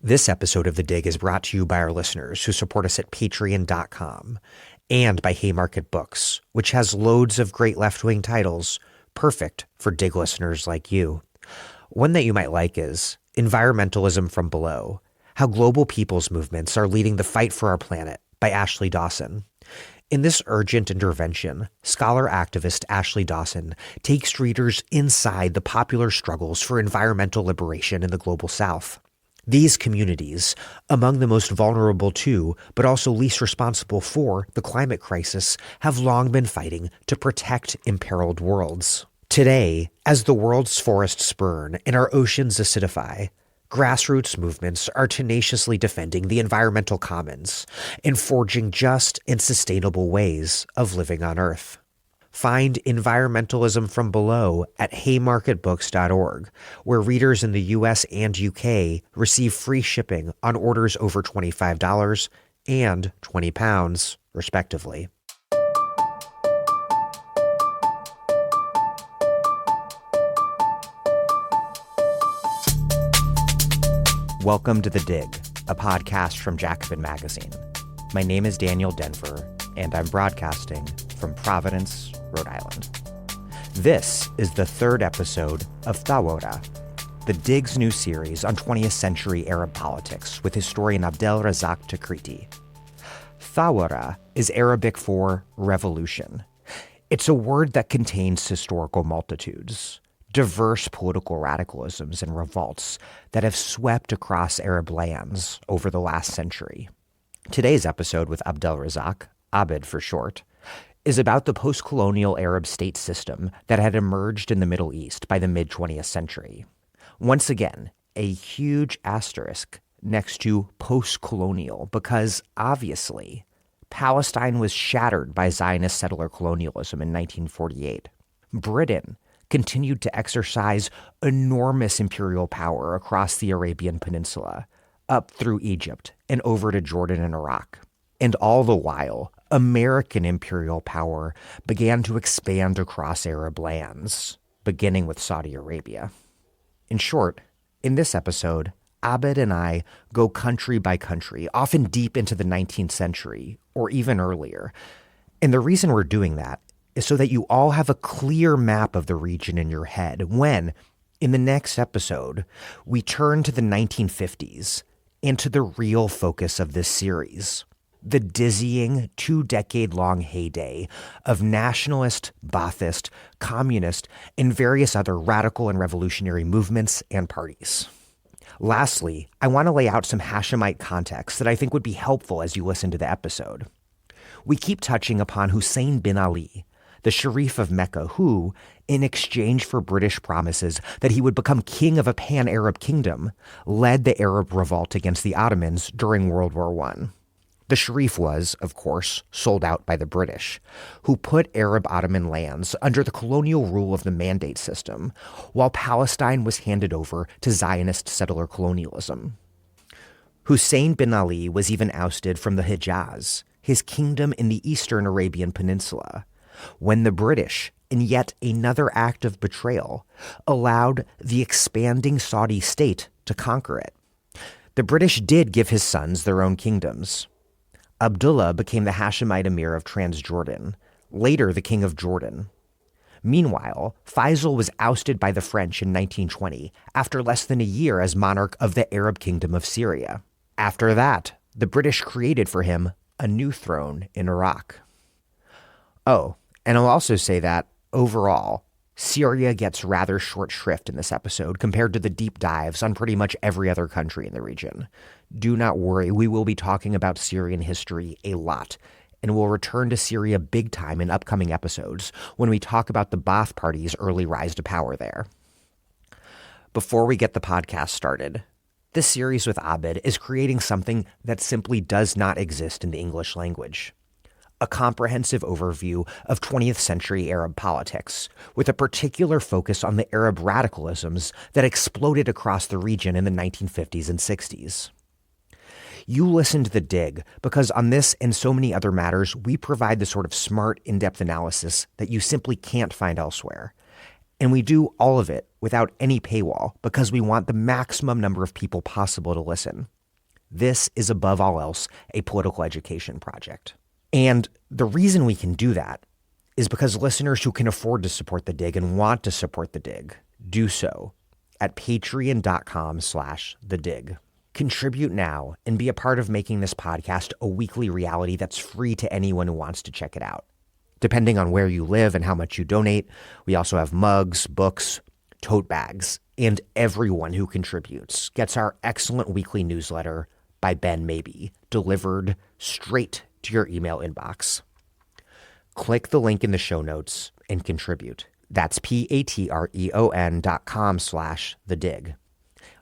This episode of The Dig is brought to you by our listeners who support us at patreon.com and by Haymarket Books, which has loads of great left-wing titles, perfect for Dig listeners like you. One that you might like is Environmentalism from Below, How Global People's Movements Are Leading the Fight for Our Planet by Ashley Dawson. In this urgent intervention, scholar-activist Ashley Dawson takes readers inside the popular struggles for environmental liberation in the Global South. These communities, among the most vulnerable to, but also least responsible for, the climate crisis, have long been fighting to protect imperiled worlds. Today, as the world's forests burn and our oceans acidify, grassroots movements are tenaciously defending the environmental commons and forging just and sustainable ways of living on Earth. Find Environmentalism from Below at haymarketbooks.org, where readers in the US and UK receive free shipping on orders over $25 and £20, respectively. Welcome to The Dig, a podcast from Jacobin Magazine. My name is Daniel Denver, and I'm broadcasting from Providence, Rhode Island. This is the third episode of Thawara, The Dig's new series on 20th century Arab politics with historian Abdelrazak Takriti. Thawara is Arabic for revolution. It's a word that contains historical multitudes, diverse political radicalisms and revolts that have swept across Arab lands over the last century. Today's episode with Abdelrazak, Abid for short, is about the post-colonial Arab state system that had emerged in the Middle East by the mid-20th century. Once again, a huge asterisk next to post-colonial because, obviously, Palestine was shattered by Zionist settler colonialism in 1948. Britain continued to exercise enormous imperial power across the Arabian Peninsula, up through Egypt and over to Jordan and Iraq. And all the while, American imperial power began to expand across Arab lands, beginning with Saudi Arabia. In short, in this episode, Abid and I go country by country, often deep into the 19th century, or even earlier. And the reason we're doing that is so that you all have a clear map of the region in your head when, in the next episode, we turn to the 1950s and to the real focus of this series. The dizzying 2-decade-long heyday of nationalist, Ba'athist, communist, and various other radical and revolutionary movements and parties. Lastly, I want to lay out some Hashemite context that I think would be helpful as you listen to the episode. We keep touching upon Hussein bin Ali, the Sharif of Mecca, who, in exchange for British promises that he would become king of a pan-Arab kingdom, led the Arab revolt against the Ottomans during World War I. The Sharif was, of course, sold out by the British, who put Arab Ottoman lands under the colonial rule of the Mandate system, while Palestine was handed over to Zionist settler colonialism. Hussein bin Ali was even ousted from the Hijaz, his kingdom in the eastern Arabian Peninsula, when the British, in yet another act of betrayal, allowed the expanding Saudi state to conquer it. The British did give his sons their own kingdoms. Abdullah became the Hashemite emir of Transjordan, later the king of Jordan. Meanwhile, Faisal was ousted by the French in 1920 after less than a year as monarch of the Arab kingdom of Syria. After that, the British created for him a new throne in Iraq. Oh, and I'll also say that, overall, Syria gets rather short shrift in this episode compared to the deep dives on pretty much every other country in the region. Do not worry, we will be talking about Syrian history a lot, and we'll return to Syria big time in upcoming episodes when we talk about the Ba'ath Party's early rise to power there. Before we get the podcast started, this series with Abid is creating something that simply does not exist in the English language. A comprehensive overview of 20th century Arab politics, with a particular focus on the Arab radicalisms that exploded across the region in the 1950s and 60s. You listen to The Dig because on this and so many other matters, we provide the sort of smart, in-depth analysis that you simply can't find elsewhere. And we do all of it without any paywall because we want the maximum number of people possible to listen. This is, above all else, a political education project. And the reason we can do that is because listeners who can afford to support The Dig and want to support The Dig do so at patreon.com/thedig. Contribute now and be a part of making this podcast a weekly reality that's free to anyone who wants to check it out. Depending on where you live and how much you donate, we also have mugs, books, tote bags, and everyone who contributes gets our excellent weekly newsletter by Ben Mabee, delivered straight to your email inbox. Click the link in the show notes and contribute. That's patreon.com/thedig.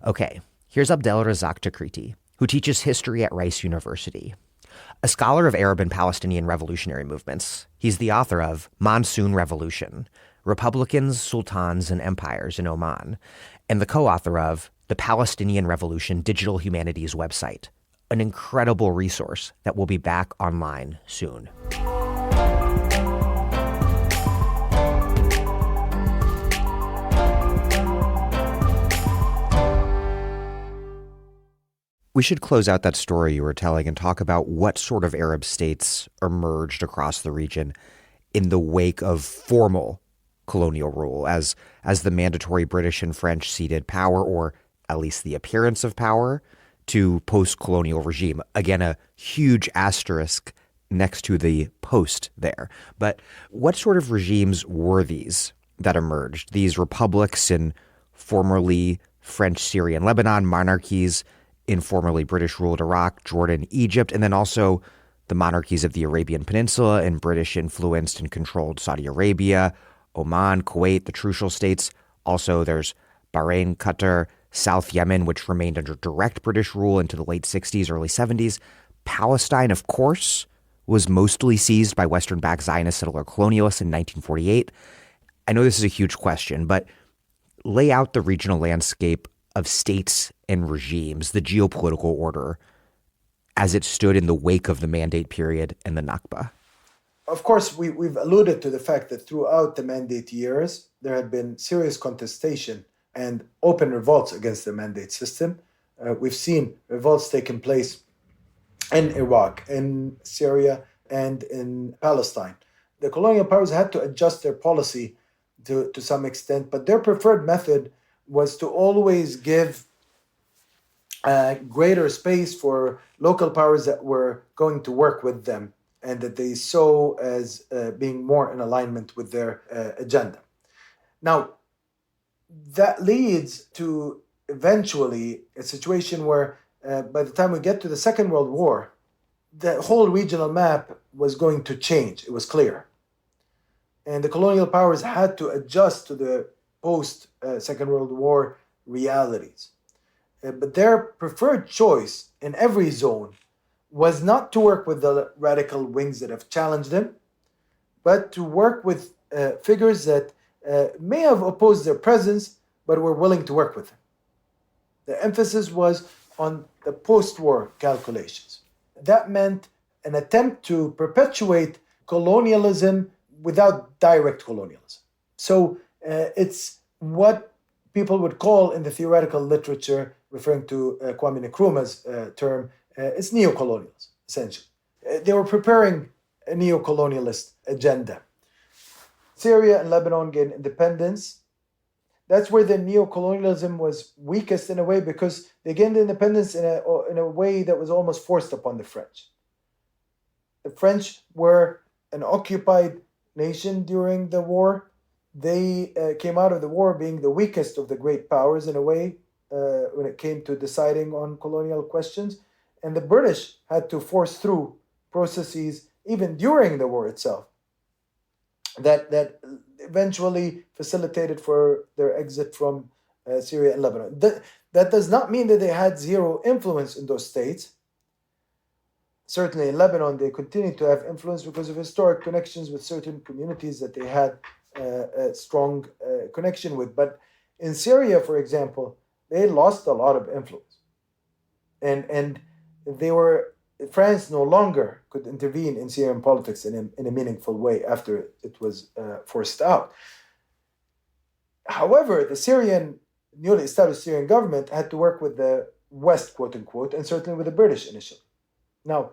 Okay, here's Abdelrazak Takriti, who teaches history at Rice University. A scholar of Arab and Palestinian revolutionary movements, he's the author of Monsoon Revolution, Republicans, Sultans, and Empires in Oman, and the co-author of the Palestinian Revolution Digital Humanities website, an incredible resource that will be back online soon. We should close out that story you were telling and talk about what sort of Arab states emerged across the region in the wake of formal colonial rule as the mandatory British and French ceded power, or at least the appearance of power, to post-colonial regime. Again, a huge asterisk next to the post there. But what sort of regimes were these that emerged? These republics in formerly French, Syrian, Lebanon, monarchies in formerly British-ruled Iraq, Jordan, Egypt, and then also the monarchies of the Arabian Peninsula and British-influenced and controlled Saudi Arabia, Oman, Kuwait, the Trucial States. Also, there's Bahrain, Qatar, South Yemen, which remained under direct British rule into the late 60s, early 70s. Palestine, of course, was mostly seized by Western-backed Zionist settler colonialists in 1948. I know this is a huge question, but lay out the regional landscape of states and regimes, the geopolitical order, as it stood in the wake of the Mandate period and the Nakba. Of course, we've alluded to the fact that throughout the Mandate years, there had been serious contestation and open revolts against the Mandate system. We've seen revolts taking place in Iraq, in Syria, and in Palestine. The colonial powers had to adjust their policy to some extent, but their preferred method was to always give greater space for local powers that were going to work with them and that they saw as being more in alignment with their agenda. Now, that leads to eventually a situation where by the time we get to the Second World War, the whole regional map was going to change. It was clear. And the colonial powers had to adjust to the post-Second World War realities. But their preferred choice in every zone was not to work with the radical wings that have challenged them, but to work with figures that may have opposed their presence, but were willing to work with them. The emphasis was on the post-war calculations. That meant an attempt to perpetuate colonialism without direct colonialism. So it's what people would call in the theoretical literature, referring to Kwame Nkrumah's term, it's neocolonialism, essentially. They were preparing a neocolonialist agenda. Syria and Lebanon gained independence. That's where the neocolonialism was weakest in a way, because they gained independence in a way that was almost forced upon the French. The French were an occupied nation during the war. They came out of the war being the weakest of the great powers in a way when it came to deciding on colonial questions. And the British had to force through processes even during the war itself that eventually facilitated for their exit from Syria and Lebanon. That does not mean that they had zero influence in those states. Certainly in Lebanon, they continued to have influence because of historic connections with certain communities that they had a strong connection with. But in Syria, for example, they lost a lot of influence. And France no longer could intervene in Syrian politics in a meaningful way after it was forced out. However, the newly established Syrian government had to work with the West, quote unquote, and certainly with the British initially. Now,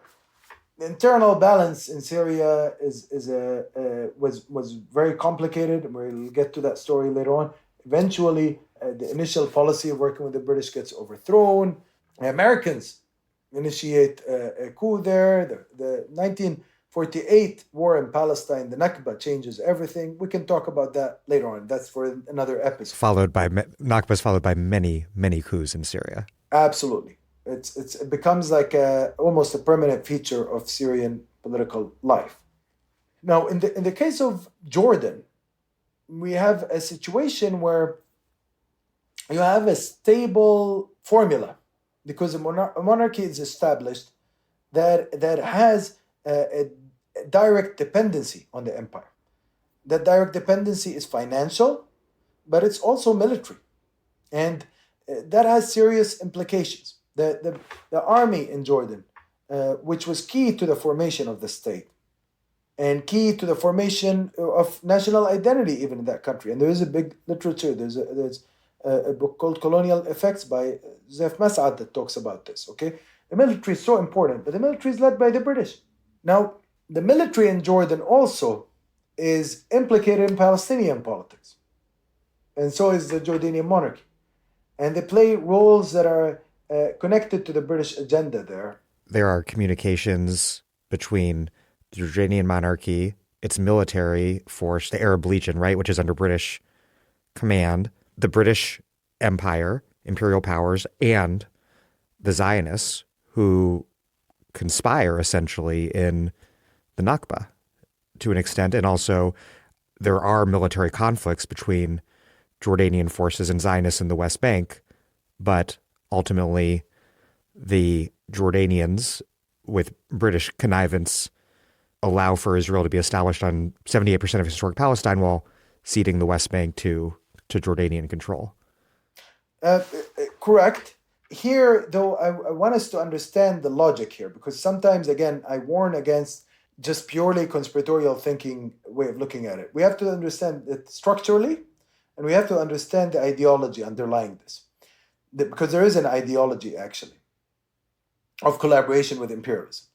the internal balance in Syria was very complicated, and we'll get to that story later on. Eventually, the initial policy of working with the British gets overthrown. The Americans initiate a coup there. The 1948 war in Palestine, the Nakba, changes everything. We can talk about that later on. That's for another episode. Nakba is followed by many, many coups in Syria. Absolutely. It becomes like almost a permanent feature of Syrian political life. Now, in the case of Jordan, we have a situation where you have a stable formula because a monarchy is established that has a direct dependency on the empire. That direct dependency is financial, but it's also military, and that has serious implications. The army in Jordan, which was key to the formation of the state and key to the formation of national identity even in that country. And there is a big literature. There's a book called Colonial Effects by Zef Mas'ad that talks about this. Okay, the military is so important, but the military is led by the British. Now, the military in Jordan also is implicated in Palestinian politics, and so is the Jordanian monarchy. And they play roles that are connected to the British agenda there. There are communications between the Jordanian monarchy, its military force, the Arab Legion, right, which is under British command, the British Empire, imperial powers, and the Zionists who conspire essentially in the Nakba to an extent. And also there are military conflicts between Jordanian forces and Zionists in the West Bank, but ultimately the Jordanians, with British connivance, allow for Israel to be established on 78% of historic Palestine while ceding the West Bank to Jordanian control. Correct. Here, though, I want us to understand the logic here, because sometimes, again, I warn against just purely conspiratorial thinking way of looking at it. We have to understand it structurally, and we have to understand the ideology underlying this. Because there is an ideology, actually, of collaboration with imperialism.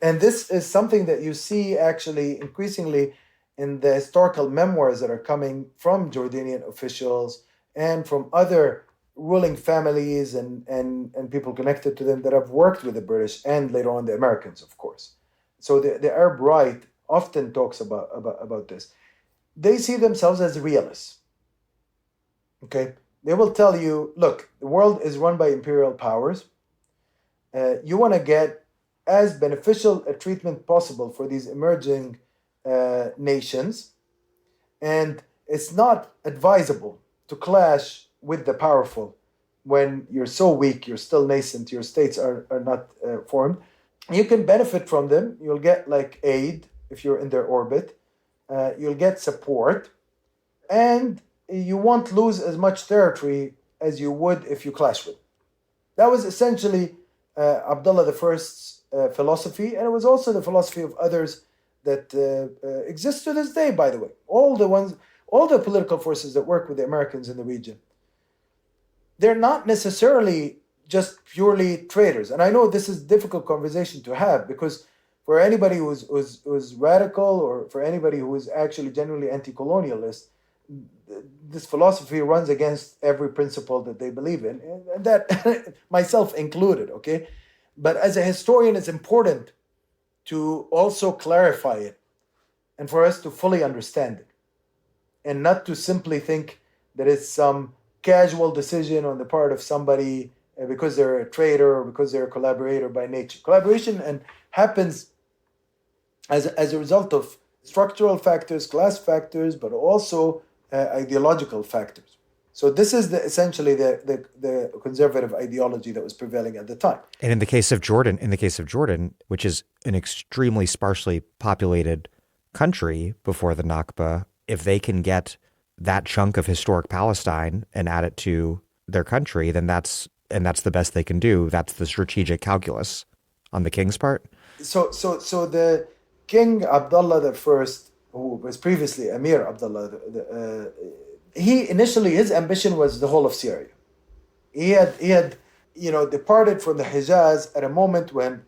And this is something that you see actually increasingly in the historical memoirs that are coming from Jordanian officials and from other ruling families and people connected to them that have worked with the British and later on the Americans, of course. So the Arab right often talks about this. They see themselves as realists. Okay? They will tell you, look, the world is run by imperial powers. You want to get as beneficial a treatment possible for these emerging nations. And it's not advisable to clash with the powerful when you're so weak, you're still nascent, your states are not formed. You can benefit from them. You'll get like aid if you're in their orbit. You'll get support. And you won't lose as much territory as you would if you clash with them. That was essentially Abdullah I's philosophy, and it was also the philosophy of others that exist to this day, by the way. All the political forces that work with the Americans in the region, they're not necessarily just purely traitors. And I know this is a difficult conversation to have, because for anybody who's radical, or for anybody who is actually genuinely anti-colonialist, this philosophy runs against every principle that they believe in, and that myself included, okay? But as a historian, it's important to also clarify it and for us to fully understand it, and not to simply think that it's some casual decision on the part of somebody because they're a traitor or because they're a collaborator by nature. Collaboration happens as a result of structural factors, class factors, but also ideological factors. So this is essentially the conservative ideology that was prevailing at the time. And in the case of Jordan, which is an extremely sparsely populated country before the Nakba, if they can get that chunk of historic Palestine and add it to their country, then that's the best they can do. That's the strategic calculus on the king's part. So the King Abdullah I, who was previously Emir Abdullah, he initially, his ambition was the whole of Syria. He had departed from the Hijaz at a moment when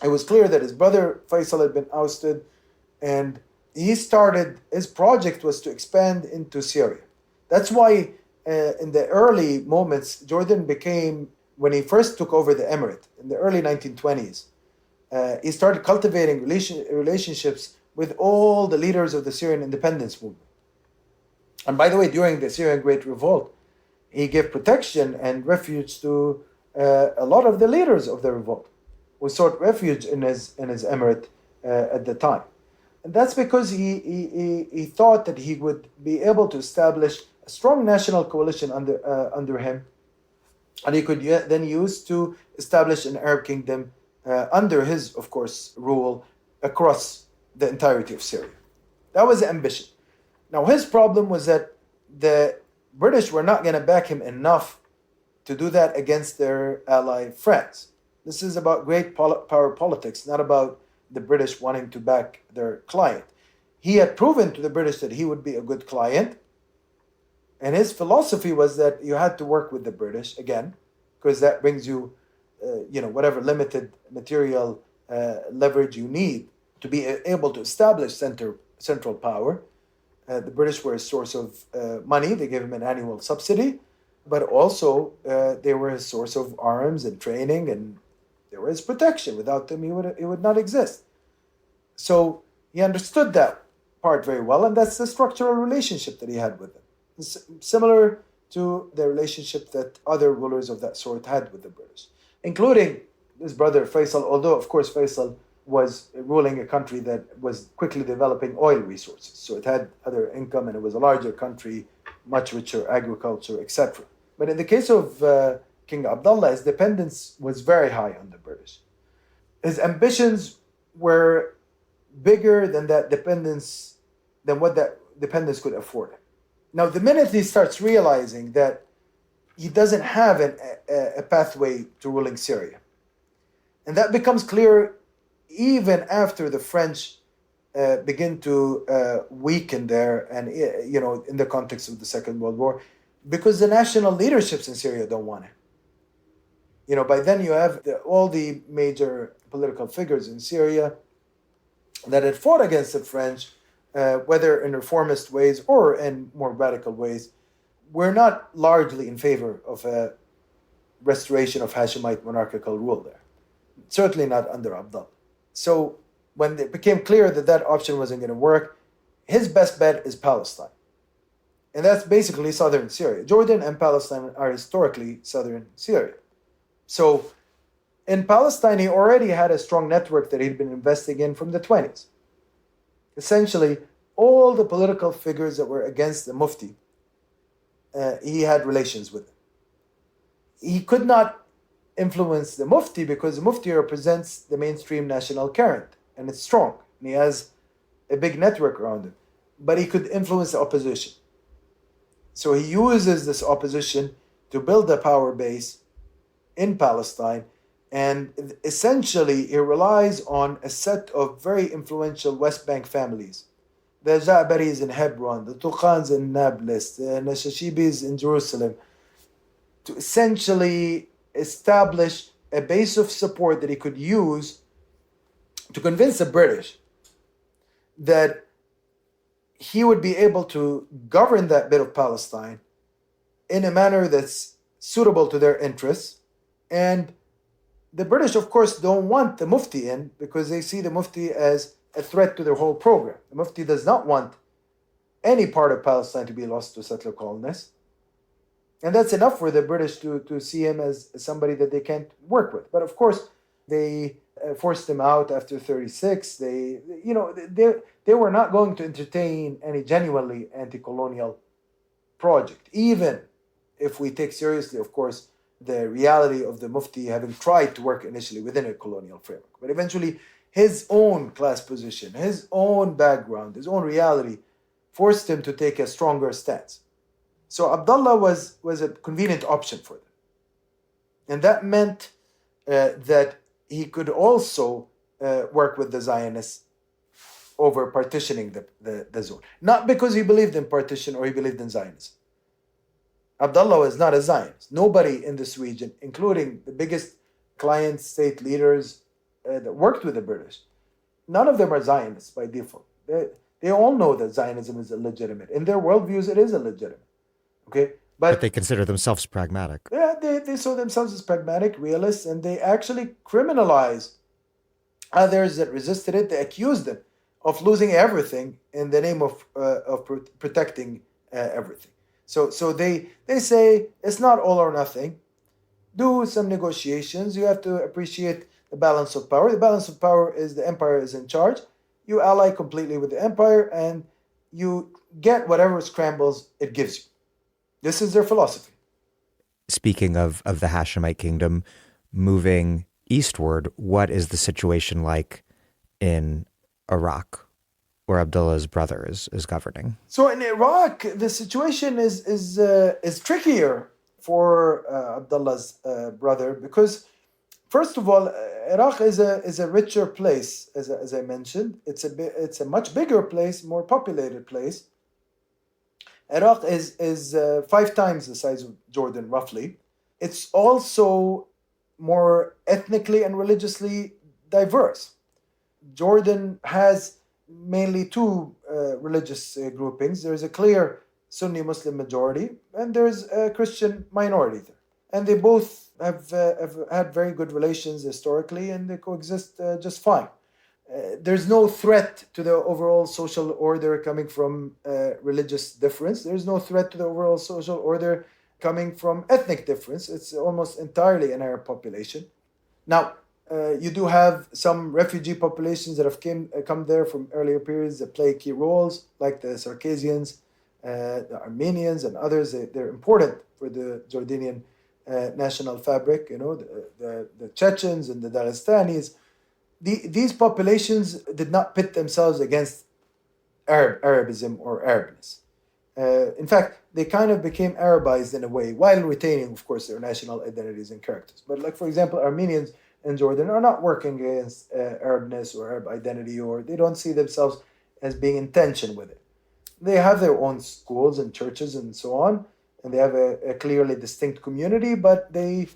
it was clear that his brother Faisal had been ousted, and his project was to expand into Syria. That's why in the early moments, Jordan became, when he first took over the emirate in the early 1920s, he started cultivating relationships with all the leaders of the Syrian independence movement. And by the way, during the Syrian Great Revolt, he gave protection and refuge to a lot of the leaders of the revolt, who sought refuge in his emirate at the time. And that's because he thought that he would be able to establish a strong national coalition under him, and he could then use to establish an Arab kingdom under his, of course, rule across the entirety of Syria. That was the ambition. Now, his problem was that the British were not going to back him enough to do that against their ally France. This is about great power politics, not about the British wanting to back their client. He had proven to the British that he would be a good client, and his philosophy was that you had to work with the British, again, because that brings you, whatever limited material leverage you need to be able to establish central power. The British were a source of money. They gave him an annual subsidy, but also they were a source of arms and training, and they were his protection. Without them, he would not exist. So he understood that part very well, and that's the structural relationship that he had with them. It's similar to the relationship that other rulers of that sort had with the British, including his brother Faisal, although, of course, Faisal was ruling a country that was quickly developing oil resources. So it had other income, and it was a larger country, much richer agriculture, etc. But in the case of King Abdullah, his dependence was very high on the British. His ambitions were bigger than what that dependence could afford him. Now, the minute he starts realizing that he doesn't have a pathway to ruling Syria, and that becomes clear even after the French begin to weaken there, and in the context of the Second World War, because the national leaderships in Syria don't want it. By then you have all the major political figures in Syria that had fought against the French, whether in reformist ways or in more radical ways, were not largely in favor of a restoration of Hashemite monarchical rule there. Certainly not under Abdullah. So when it became clear that that option wasn't going to work, his best bet is Palestine. And that's basically southern Syria. Jordan and Palestine are historically southern Syria. So in Palestine, he already had a strong network that he'd been investing in from the 20s. Essentially, all the political figures that were against the Mufti, he had relations with them. He could not influence the Mufti because the Mufti represents the mainstream national current, and it's strong, and he has a big network around him. But he could influence the opposition. So he uses this opposition to build a power base in Palestine, and essentially he relies on a set of very influential West Bank families. The Ja'baris in Hebron, the Tukhans in Nablus, the Nashashibis in Jerusalem, to essentially establish a base of support that he could use to convince the British that he would be able to govern that bit of Palestine in a manner that's suitable to their interests. And the British, of course, don't want the Mufti in because they see the Mufti as a threat to their whole program. The Mufti does not want any part of Palestine to be lost to settler colonists. And that's enough for the British to see him as somebody that they can't work with. But of course, they forced him out after 1936. They were not going to entertain any genuinely anti-colonial project, even if we take seriously, of course, the reality of the Mufti having tried to work initially within a colonial framework. But eventually, his own class position, his own background, his own reality forced him to take a stronger stance. So Abdullah was a convenient option for them. And that meant that he could also work with the Zionists over partitioning the zone. Not because he believed in partition or he believed in Zionism, Abdullah was not a Zionist. Nobody in this region, including the biggest client state leaders that worked with the British, none of them are Zionists by default. They all know that Zionism is illegitimate. In their worldviews, it is illegitimate. Okay, But they consider themselves pragmatic. Yeah, they saw themselves as pragmatic realists, and they actually criminalized others that resisted it. They accused them of losing everything in the name of protecting everything. So they say it's not all or nothing. Do some negotiations. You have to appreciate the balance of power. The balance of power is the empire is in charge. You ally completely with the empire, and you get whatever scrambles it gives you. This is their philosophy. Speaking of the Hashemite kingdom, moving eastward, what is the situation like in Iraq, where Abdullah's brother is governing? So in Iraq, the situation is trickier for Abdullah's brother because, first of all, Iraq is a richer place, as I mentioned. It's a much bigger place, more populated place. Iraq is 5 times the size of Jordan, roughly. It's also more ethnically and religiously diverse. Jordan has mainly two religious groupings. There's a clear Sunni Muslim majority, and there's a Christian minority there. And they both have had very good relations historically, and they coexist just fine. There's no threat to the overall social order coming from religious difference. There's no threat to the overall social order coming from ethnic difference. It's almost entirely an Arab population. Now, you do have some refugee populations that have come there from earlier periods that play key roles, like the Circassians, the Armenians, and others. They're important for the Jordanian national fabric. You know, the Chechens and the Dagestanis. These populations did not pit themselves against Arabism or Arabness. In fact, they kind of became Arabized in a way, while retaining, of course, their national identities and characters. But like, for example, Armenians in Jordan are not working against Arabness or Arab identity, or they don't see themselves as being in tension with it. They have their own schools and churches and so on, and they have a clearly distinct community, but they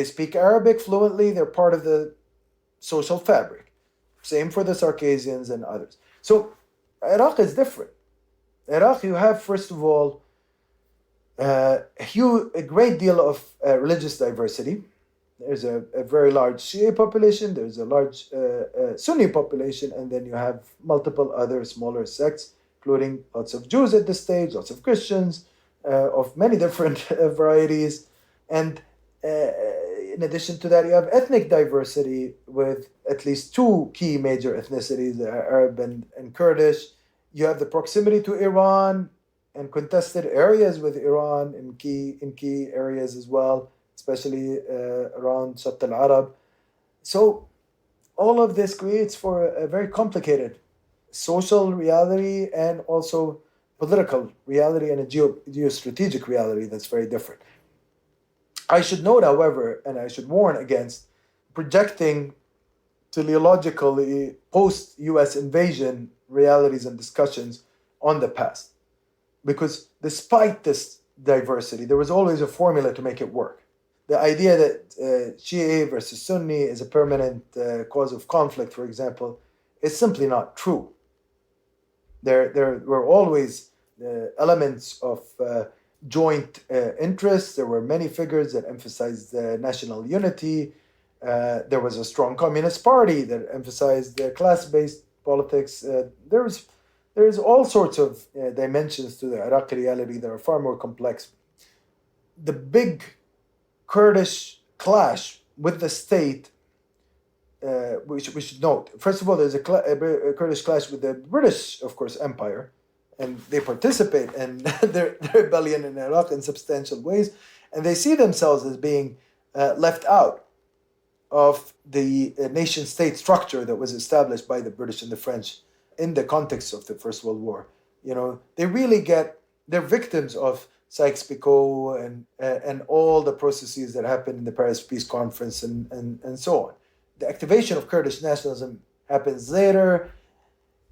speak Arabic fluently. They're part of the social fabric. Same for the Circassians and others. So Iraq is different. Iraq, you have, first of all, a great deal of religious diversity. There's a very large Shia population, there's a large Sunni population, and then you have multiple other smaller sects, including lots of Jews at this stage, lots of Christians of many different varieties. And in addition to that, you have ethnic diversity with at least two key major ethnicities, Arab and Kurdish. You have the proximity to Iran and contested areas with Iran in key areas as well, especially around Shatt al-Arab. So all of this creates for a very complicated social reality and also political reality and a geostrategic reality that's very different. I should note, however, and I should warn against projecting teleologically post-US invasion realities and discussions on the past. Because despite this diversity, there was always a formula to make it work. The idea that Shia versus Sunni is a permanent cause of conflict, for example, is simply not true. There were always elements of joint interests. There were many figures that emphasized national unity. There was a strong communist party that emphasized class-based politics. There's all sorts of dimensions to the Iraqi reality that are far more complex. The big Kurdish clash with the state, we should note. First of all, there's a Kurdish clash with the British, of course, Empire, and they participate in their rebellion in Iraq in substantial ways, and they see themselves as being left out of the nation-state structure that was established by the British and the French in the context of the First World War. You know, they're victims of Sykes-Picot and all the processes that happened in the Paris Peace Conference and so on. The activation of Kurdish nationalism happens later.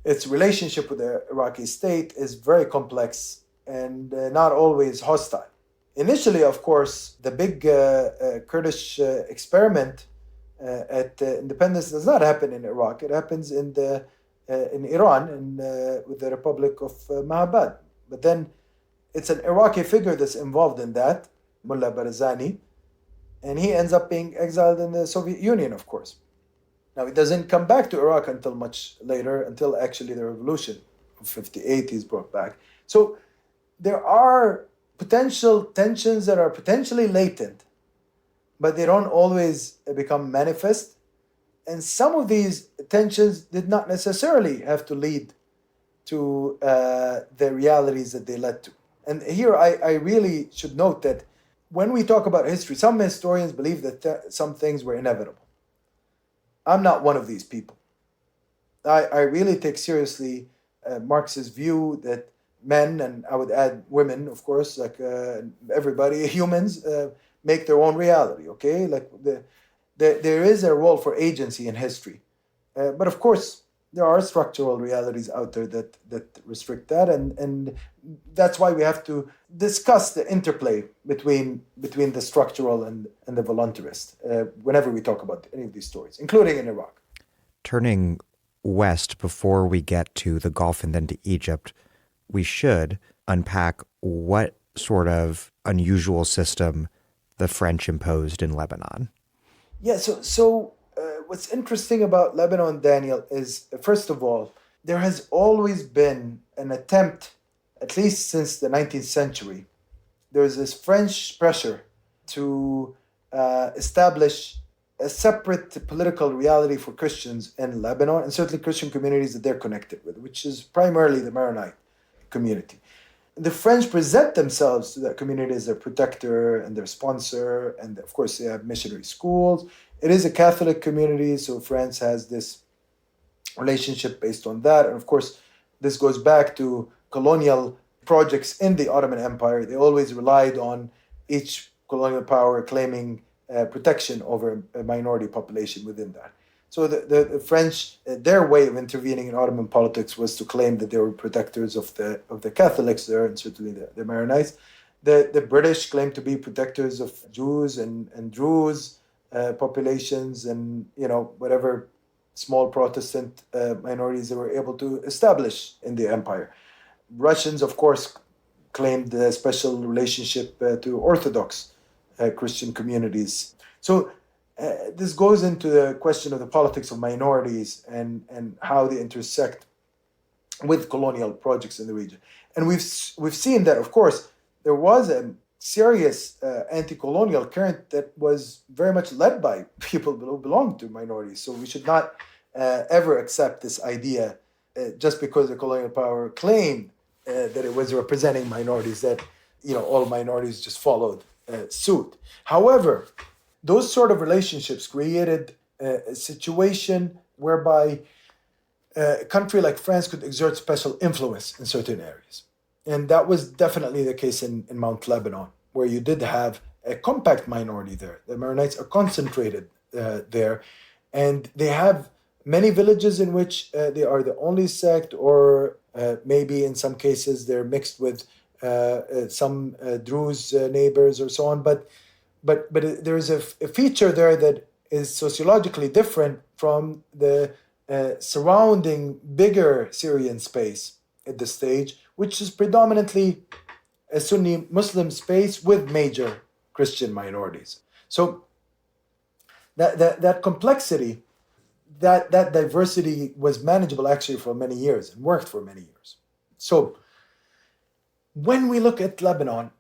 Its relationship with the Iraqi state is very complex and not always hostile. Initially, of course, the big Kurdish experiment at independence does not happen in Iraq. It happens in Iran, with the Republic of Mahabad. But then it's an Iraqi figure that's involved in that, Mullah Barzani, and he ends up being exiled in the Soviet Union, of course. Now, he doesn't come back to Iraq until much later, until actually the revolution of 58, he's brought back. So there are potential tensions that are potentially latent, but they don't always become manifest. And some of these tensions did not necessarily have to lead to the realities that they led to. And here I really should note that when we talk about history, some historians believe that some things were inevitable. I'm not one of these people. I really take seriously Marx's view that men, and I would add women, of course, like everybody, humans, make their own reality, okay? Like there is a role for agency in history. But of course, there are structural realities out there that restrict that, and that's why we have to discuss the interplay between the structural and the voluntarist whenever we talk about any of these stories, including in Iraq. Turning west before we get to the Gulf and then to Egypt, we should unpack what sort of unusual system the French imposed in Lebanon. Yeah, so what's interesting about Lebanon, Daniel, is, first of all, there has always been an attempt, at least since the 19th century, there's this French pressure to establish a separate political reality for Christians in Lebanon, and certainly Christian communities that they're connected with, which is primarily the Maronite community. The French present themselves to that community as their protector and their sponsor, and of course they have missionary schools. It is a Catholic community, so France has this relationship based on that. And of course, this goes back to colonial projects in the Ottoman Empire. They always relied on each colonial power claiming protection over a minority population within that. So the French, their way of intervening in Ottoman politics was to claim that they were protectors of the Catholics there, and certainly the Maronites. The British claimed to be protectors of Jews and Druze populations, and whatever small Protestant minorities they were able to establish in the empire. Russians, of course, claimed a special relationship to Orthodox Christian communities. So this goes into the question of the politics of minorities and how they intersect with colonial projects in the region. And we've seen that, of course, there was a serious anti-colonial current that was very much led by people who belonged to minorities. So we should not ever accept this idea just because the colonial power claimed that it was representing minorities, that all minorities just followed suit. However, those sort of relationships created a situation whereby a country like France could exert special influence in certain areas. And that was definitely the case in Mount Lebanon, where you did have a compact minority there. The Maronites are concentrated there, and they have many villages in which they are the only sect, or maybe in some cases they're mixed with some Druze neighbors or so on. But there is a feature there that is sociologically different from the surrounding bigger Syrian space at this stage, which is predominantly a Sunni Muslim space with major Christian minorities. So that complexity, that diversity was manageable actually for many years and worked for many years. So when we look at Lebanon,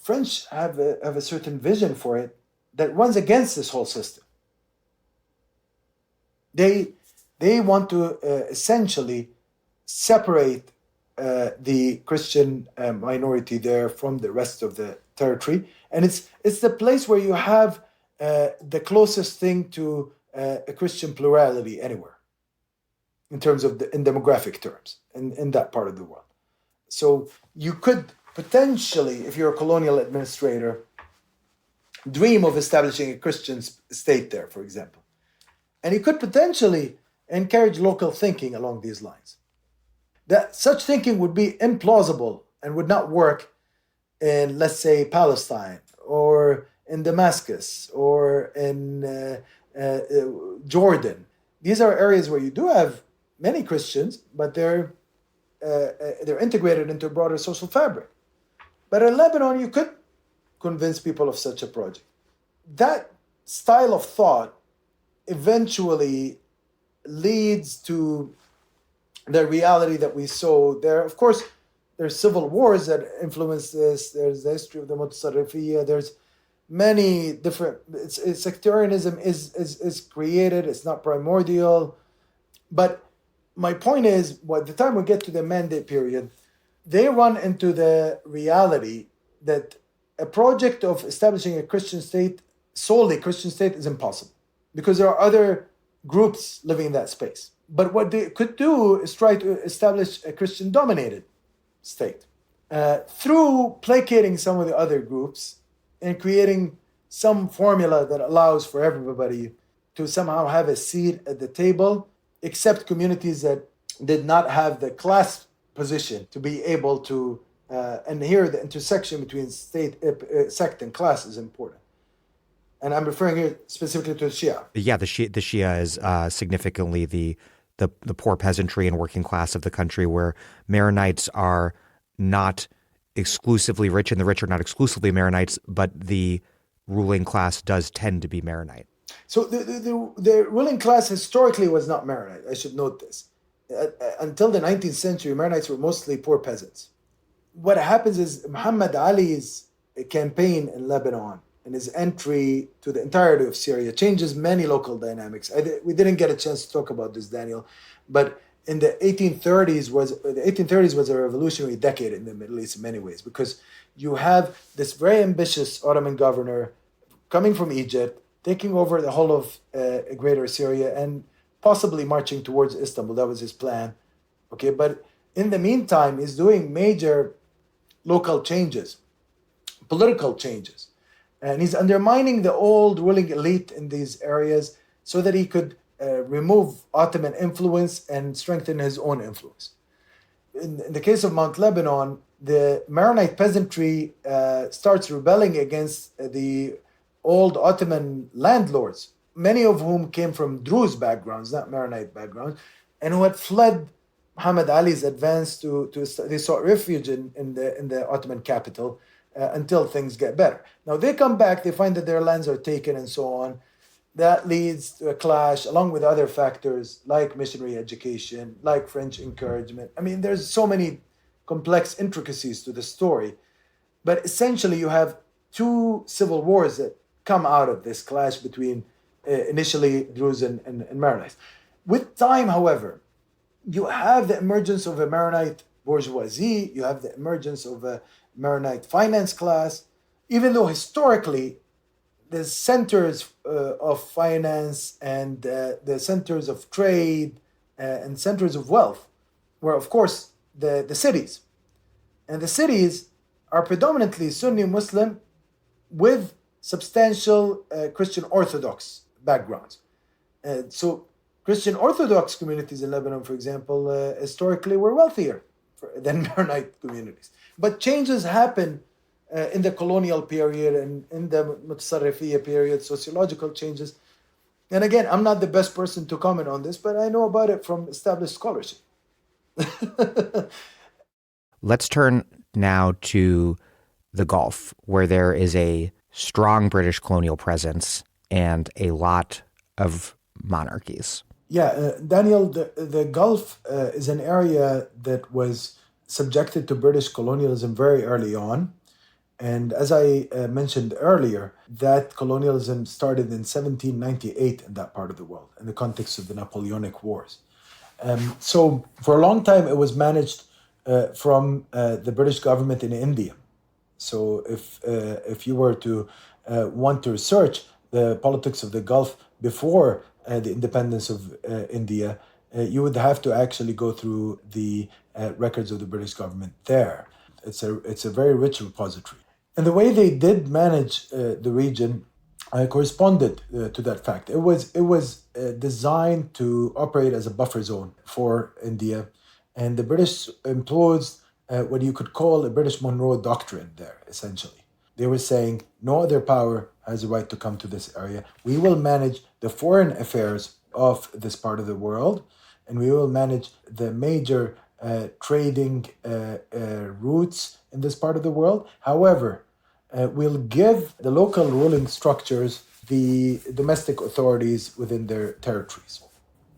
French have a certain vision for it that runs against this whole system. They want to essentially separate the Christian minority there from the rest of the territory, and it's the place where you have the closest thing to a Christian plurality anywhere, in terms of in demographic terms, in that part of the world. So you could potentially, if you're a colonial administrator, dream of establishing a Christian state there, for example. And you could potentially encourage local thinking along these lines. That such thinking would be implausible and would not work in, let's say, Palestine or in Damascus or in uh, Jordan. These are areas where you do have many Christians, but they're integrated into a broader social fabric. But in Lebanon, you could convince people of such a project. That style of thought eventually leads to the reality that we saw there. Of course, there's civil wars that influence this. There's the history of the Mutasarrifiyya. There's many different. Sectarianism is created. It's not primordial. But my point is, by the time we get to the mandate period, they run into the reality that a project of establishing a Christian state, solely Christian state, is impossible because there are other groups living in that space. But what they could do is try to establish a Christian dominated state through placating some of the other groups and creating some formula that allows for everybody to somehow have a seat at the table, except communities that did not have the class position to be able to. And here, the intersection between sect, and class is important. And I'm referring here specifically to the Shia. Yeah, the Shia is significantly the poor peasantry and working class of the country, where Maronites are not exclusively rich and the rich are not exclusively Maronites, but the ruling class does tend to be Maronite. So the ruling class historically was not Maronite. I should note this. Until the 19th century, Maronites were mostly poor peasants. What happens is Muhammad Ali's campaign in Lebanon and his entry to the entirety of Syria changes many local dynamics. We didn't get a chance to talk about this, Daniel, but in the 1830s was a revolutionary decade in the Middle East in many ways, because you have this very ambitious Ottoman governor coming from Egypt, taking over the whole of greater Syria and possibly marching towards Istanbul. That was his plan. Okay, but in the meantime, he's doing major local changes, political changes. And he's undermining the old ruling elite in these areas so that he could remove Ottoman influence and strengthen his own influence. In the case of Mount Lebanon, the Maronite peasantry starts rebelling against the old Ottoman landlords, many of whom came from Druze backgrounds, not Maronite backgrounds, and who had fled Muhammad Ali's advance they sought refuge in the Ottoman capital until things get better. Now they come back, they find that their lands are taken and so on. That leads to a clash along with other factors like missionary education, like French encouragement. I mean, there's so many complex intricacies to the story. But essentially you have two civil wars that come out of this clash between initially Druze and Maronites. With time, however, you have the emergence of a Maronite bourgeoisie, you have the emergence of a Maronite finance class, even though historically the centers of finance and the centers of trade and centers of wealth were, of course, the cities. And the cities are predominantly Sunni Muslim with substantial Christian Orthodox backgrounds. So Christian Orthodox communities in Lebanon, for example, historically were wealthier than Maronite communities. But changes happen in the colonial period and in the Mutasarrifiyya period, sociological changes. And again, I'm not the best person to comment on this, but I know about it from established scholarship. Let's turn now to the Gulf, where there is a strong British colonial presence and a lot of monarchies. Yeah, Daniel, the Gulf is an area that was subjected to British colonialism very early on. And as I mentioned earlier, that colonialism started in 1798 in that part of the world, in the context of the Napoleonic Wars. So for a long time, it was managed from the British government in India. So if you were to want to research the politics of the Gulf before the independence of India, you would have to actually go through the records of the British government there. It's a very rich repository. And the way they did manage the region corresponded to that fact. It was designed to operate as a buffer zone for India, and the British influenced what you could call a British Monroe Doctrine there, essentially. They were saying no other power has a right to come to this area. We will manage the foreign affairs of this part of the world, and we will manage the major trading routes in this part of the world. However, we'll give the local ruling structures the domestic authorities within their territories.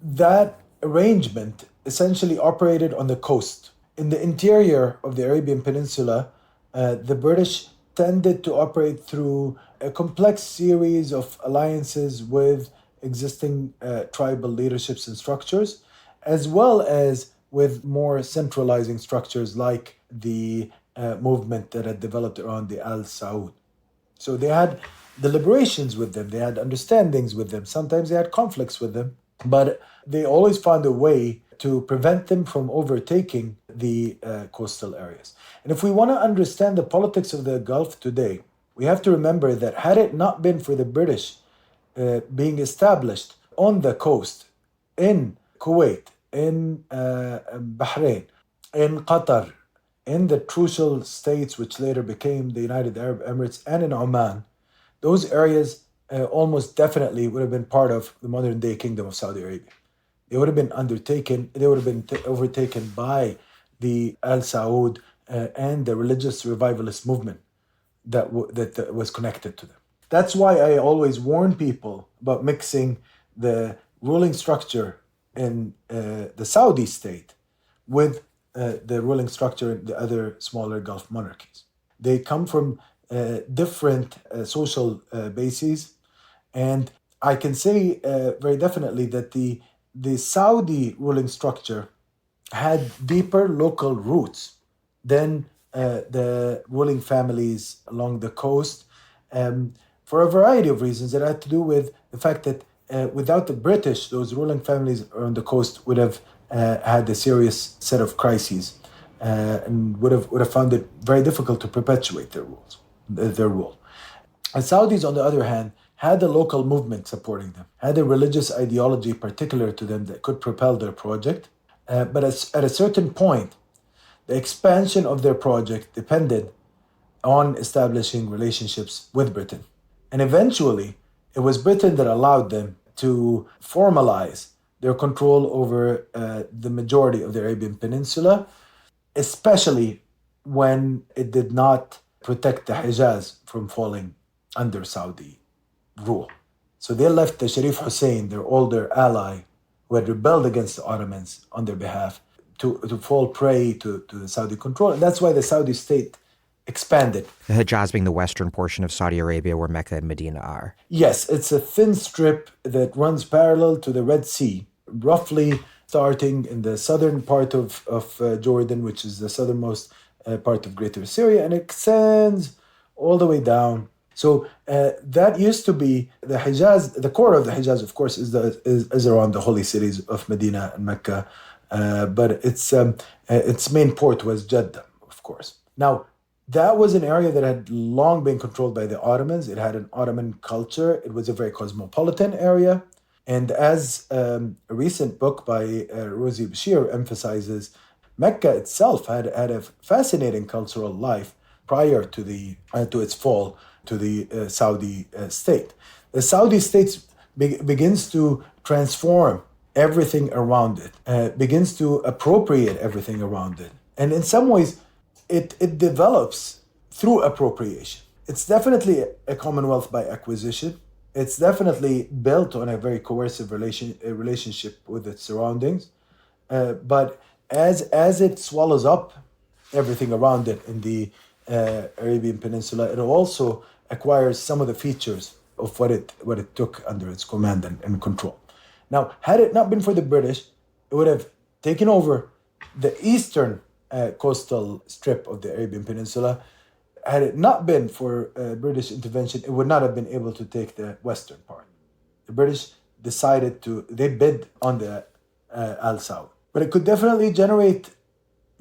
That arrangement essentially operated on the coast. In the interior of the Arabian Peninsula, the British tended to operate through a complex series of alliances with existing tribal leaderships and structures, as well as with more centralizing structures like the movement that had developed around the Al Saud. So they had deliberations with them, they had understandings with them, sometimes they had conflicts with them, but they always found a way to prevent them from overtaking the coastal areas. And if we want to understand the politics of the Gulf today, we have to remember that had it not been for the British being established on the coast in Kuwait, in Bahrain, in Qatar, in the Trucial states, which later became the United Arab Emirates, and in Oman, those areas almost definitely would have been part of the modern day Kingdom of Saudi Arabia. They would have been overtaken by the Al Saud and the religious revivalist movement that was connected to them. That's why I always warn people about mixing the ruling structure in the Saudi state with the ruling structure in the other smaller Gulf monarchies. They come from different social bases, and I can say very definitely that the Saudi ruling structure had deeper local roots than the ruling families along the coast, for a variety of reasons that had to do with the fact that without the British, those ruling families on the coast would have had a serious set of crises and would have found it very difficult to perpetuate their rule. The Saudis, on the other hand, had a local movement supporting them, had a religious ideology particular to them that could propel their project. But at a certain point, the expansion of their project depended on establishing relationships with Britain. And eventually, it was Britain that allowed them to formalize their control over the majority of the Arabian Peninsula, especially when it did not protect the Hijaz from falling under Saudi rule. So they left the Sharif Hussein, their older ally, who had rebelled against the Ottomans on their behalf, to fall prey to the Saudi control. And that's why the Saudi state expanded. The Hijaz being the western portion of Saudi Arabia where Mecca and Medina are. Yes, it's a thin strip that runs parallel to the Red Sea, roughly starting in the southern part of Jordan, which is the southernmost part of Greater Syria, and extends all the way down. So that used to be the Hijaz. The core of the Hijaz, of course, is around the holy cities of Medina and Mecca, but its main port was Jeddah, of course. Now, that was an area that had long been controlled by the Ottomans. It had an Ottoman culture. It was a very cosmopolitan area. And as a recent book by Rosie Bashir emphasizes, Mecca itself had a fascinating cultural life prior to its fall to the Saudi state. The Saudi state begins to transform everything around it, begins to appropriate everything around it. And in some ways, it develops through appropriation. It's definitely a commonwealth by acquisition. It's definitely built on a very coercive relationship with its surroundings. But as it swallows up everything around it in the Arabian Peninsula, it also acquires some of the features of what it took under its command and control. Now, had it not been for the British, it would have taken over the eastern coastal strip of the Arabian Peninsula. Had it not been for British intervention, it would not have been able to take the western part. The British they bid on the Al Saud. But it could definitely generate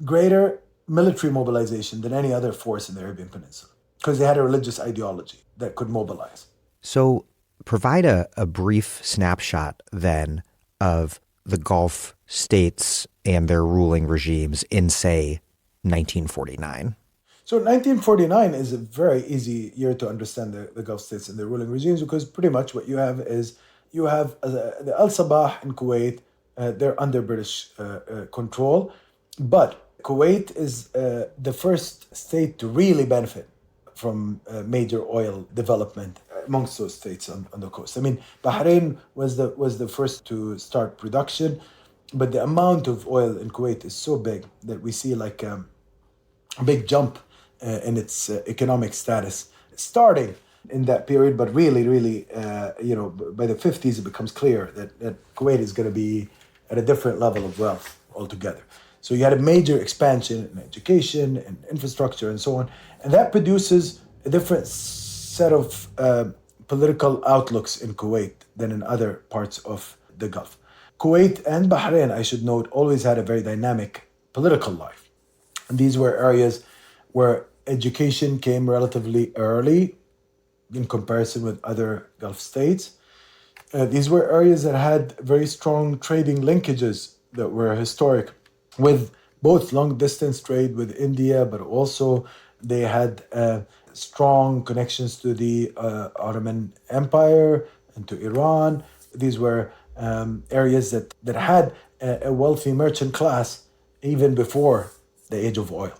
greater military mobilization than any other force in the Arabian Peninsula because they had a religious ideology that could mobilize. So provide a brief snapshot then of the Gulf states and their ruling regimes in, say, 1949? So 1949 is a very easy year to understand the Gulf states and their ruling regimes, because pretty much what you have is you have the Al Sabah in Kuwait, they're under British control, but Kuwait is the first state to really benefit from major oil development amongst those states on the coast. I mean, Bahrain was the first to start production, but the amount of oil in Kuwait is so big that we see like a big jump in its economic status starting in that period. But really, by the 50s, it becomes clear that Kuwait is going to be at a different level of wealth altogether. So you had a major expansion in education and infrastructure and so on. And that produces a different set of political outlooks in Kuwait than in other parts of the Gulf. Kuwait and Bahrain, I should note, always had a very dynamic political life. And these were areas where education came relatively early in comparison with other Gulf states. These were areas that had very strong trading linkages that were historic, with both long distance trade with India, but also they had strong connections to the Ottoman Empire and to Iran. These were areas that had a wealthy merchant class even before the age of oil.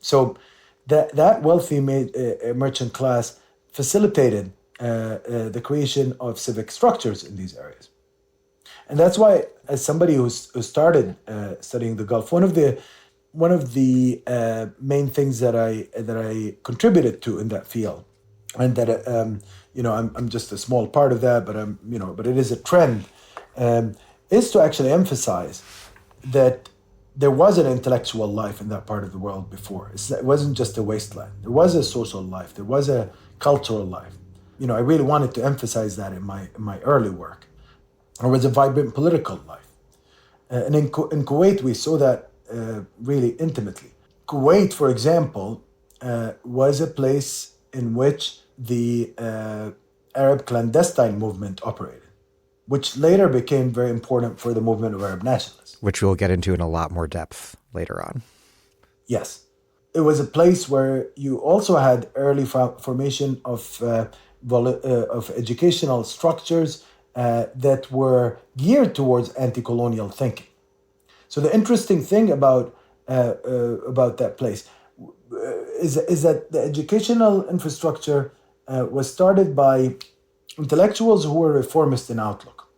So that wealthy merchant class facilitated the creation of civic structures in these areas. And that's why, as somebody who started studying the Gulf, one of the main things that I contributed to in that field, and that I'm just a small part of that, but it is a trend, is to actually emphasize that there was an intellectual life in that part of the world before. It wasn't just a wasteland. There was a social life. There was a cultural life. I really wanted to emphasize that in my early work. There was a vibrant political life. And in Kuwait, we saw that really intimately. Kuwait, for example, was a place in which the Arab clandestine movement operated, which later became very important for the movement of Arab nationalists. Which we'll get into in a lot more depth later on. Yes. It was a place where you also had early formation of educational structures that were geared towards anti-colonial thinking. So the interesting thing about that place is that the educational infrastructure was started by intellectuals who were reformist in outlook.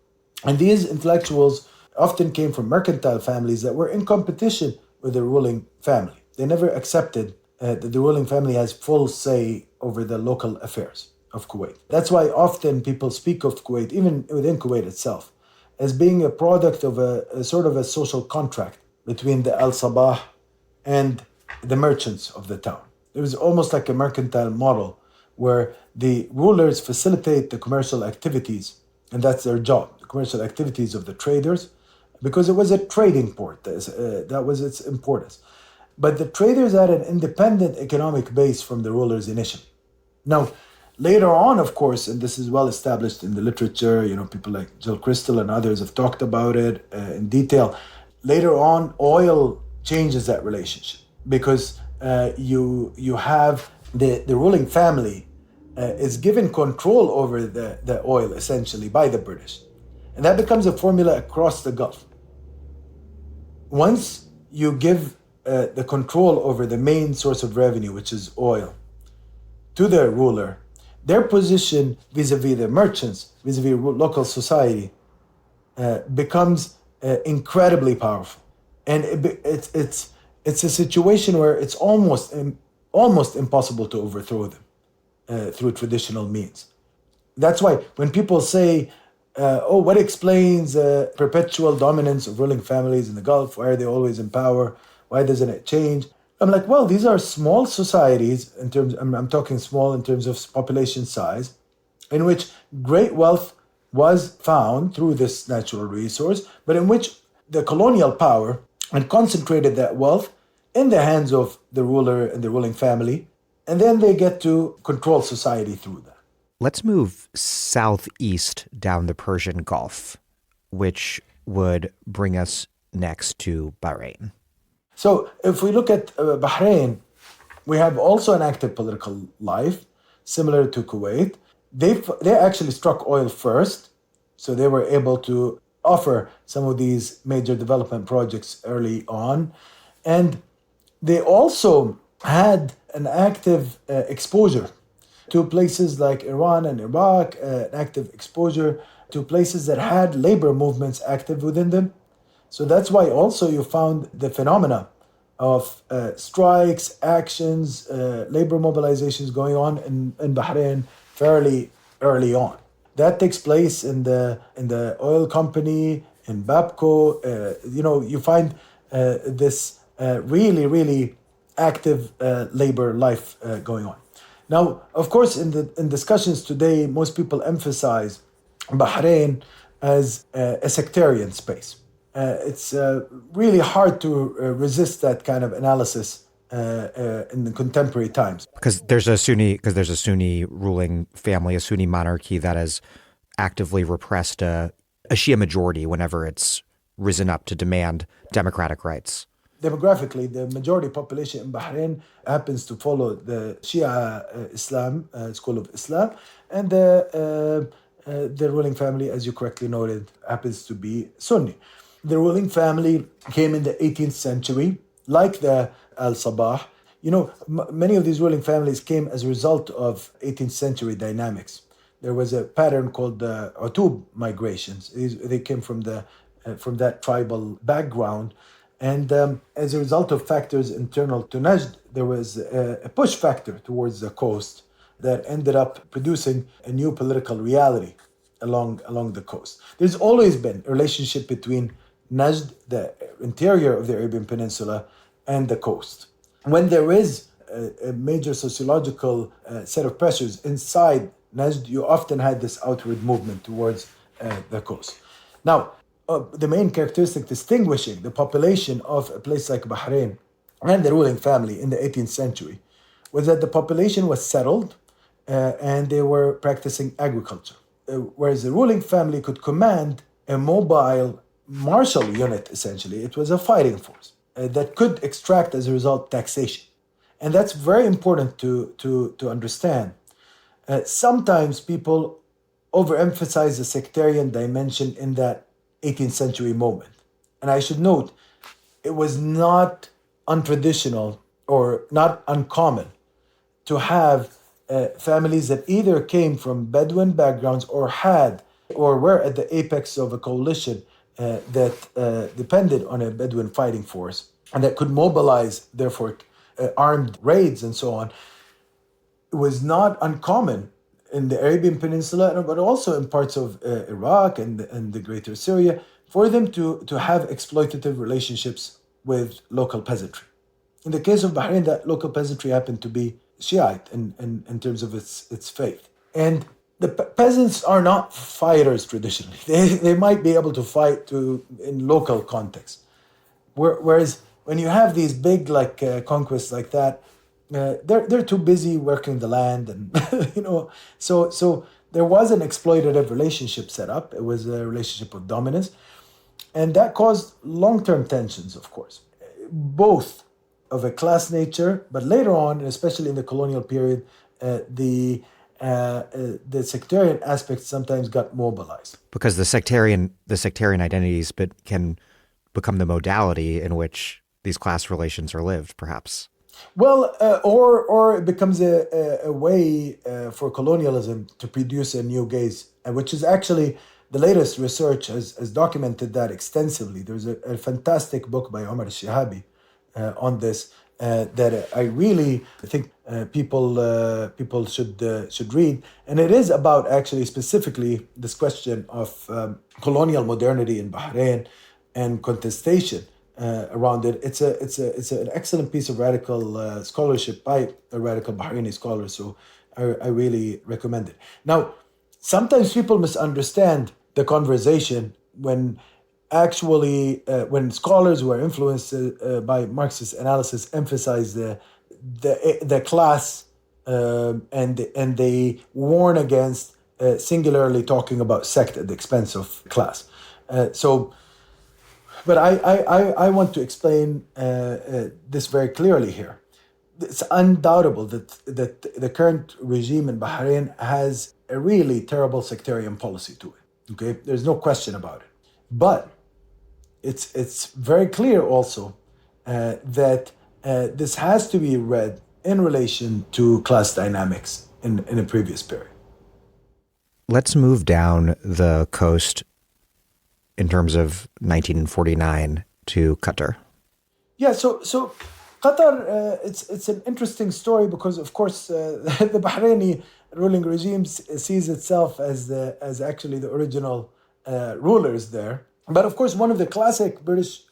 And these intellectuals often came from mercantile families that were in competition with the ruling family. They never accepted that the ruling family has full say over the local affairs of Kuwait. That's why often people speak of Kuwait, even within Kuwait itself, as being a product of a sort of a social contract between the Al Sabah and the merchants of the town. It was almost like a mercantile model where the rulers facilitate the commercial activities, and that's their job, the commercial activities of the traders, because it was a trading port. That was its importance. But the traders had an independent economic base from the rulers initially. Now, later on, of course, and this is well established in the literature, people like Jill Crystal and others have talked about it in detail. Later on, oil changes that relationship because you have the ruling family is given control over the oil essentially by the British. And that becomes a formula across the Gulf. Once you give the control over the main source of revenue, which is oil, to the ruler, their position vis-a-vis the merchants, vis-a-vis local society, becomes incredibly powerful. And it's a situation where it's almost impossible to overthrow them through traditional means. That's why when people say, what explains perpetual dominance of ruling families in the Gulf? Why are they always in power? Why doesn't it change? I'm like, well, these are small societies in terms, I'm talking small in terms of population size, in which great wealth was found through this natural resource, but in which the colonial power had concentrated that wealth in the hands of the ruler and the ruling family, and then they get to control society through that. Let's move southeast down the Persian Gulf, which would bring us next to Bahrain. So if we look at Bahrain, we have also an active political life, similar to Kuwait. They actually struck oil first, so they were able to offer some of these major development projects early on. And they also had an active exposure to places like Iran and Iraq, an active exposure to places that had labor movements active within them. So that's why also you found the phenomena of strikes, actions, labor mobilizations going on in Bahrain fairly early on. That takes place in the oil company, in Babco. You find this really active labor life going on. Now, of course, in discussions today, most people emphasize Bahrain as a sectarian space. It's really hard to resist that kind of analysis in the contemporary times. Because there's a Sunni ruling family, a Sunni monarchy that has actively repressed a Shia majority whenever it's risen up to demand democratic rights. Demographically, the majority population in Bahrain happens to follow the Shia Islam, school of Islam, and the ruling family, as you correctly noted, happens to be Sunni. The ruling family came in the 18th century, like the Al Sabah. Many of these ruling families came as a result of 18th century dynamics. There was a pattern called the Utub migrations. They came from that tribal background. And as a result of factors internal to Najd, there was a push factor towards the coast that ended up producing a new political reality along the coast. There's always been a relationship between Najd, the interior of the Arabian Peninsula, and the coast. When there is a major sociological set of pressures inside Najd, you often had this outward movement towards the coast. Now, the main characteristic distinguishing the population of a place like Bahrain and the ruling family in the 18th century was that the population was settled and they were practicing agriculture. Whereas the ruling family could command a mobile martial unit, essentially. It was a fighting force that could extract, as a result, taxation. And that's very important to understand. Sometimes people overemphasize the sectarian dimension in that 18th century moment. And I should note, it was not untraditional or not uncommon to have families that either came from Bedouin backgrounds or were at the apex of a coalition that depended on a Bedouin fighting force and that could mobilize, therefore, armed raids and so on. It was not uncommon in the Arabian Peninsula, but also in parts of Iraq and the greater Syria, for them to have exploitative relationships with local peasantry. In the case of Bahrain, that local peasantry happened to be Shiite in terms of its faith. And the peasants are not fighters traditionally. They might be able to fight in local context. Whereas when you have these big conquests like that, they're too busy working the land, and so there was an exploitative relationship set up. It was a relationship of dominance, and that caused long-term tensions, of course, both of a class nature, but later on, and especially in the colonial period, the sectarian aspects sometimes got mobilized because the sectarian identities can become the modality in which these class relations are lived, perhaps. Well, or it becomes a way for colonialism to produce a new gaze, which is actually the latest research has documented that extensively. There's a fantastic book by Omar Shihabi on this that I really think people should read, and it is about actually specifically this question of colonial modernity in Bahrain and contestation around it. It's an excellent piece of radical scholarship by a radical Bahraini scholar, so I really recommend it. Now, sometimes people misunderstand the conversation when actually when scholars who are influenced by Marxist analysis emphasize the class and they warn against singularly talking about sect at the expense of class. So But I want to explain this very clearly here. It's undoubtable that the current regime in Bahrain has a really terrible sectarian policy to it. Okay, there's no question about it. But it's very clear also that this has to be read in relation to class dynamics in a previous period. Let's move down the coast in terms of 1949 to Qatar. Yeah, so Qatar, it's an interesting story because, of course, the Bahraini ruling regime sees itself as actually the original rulers there. But of course, one of the classic British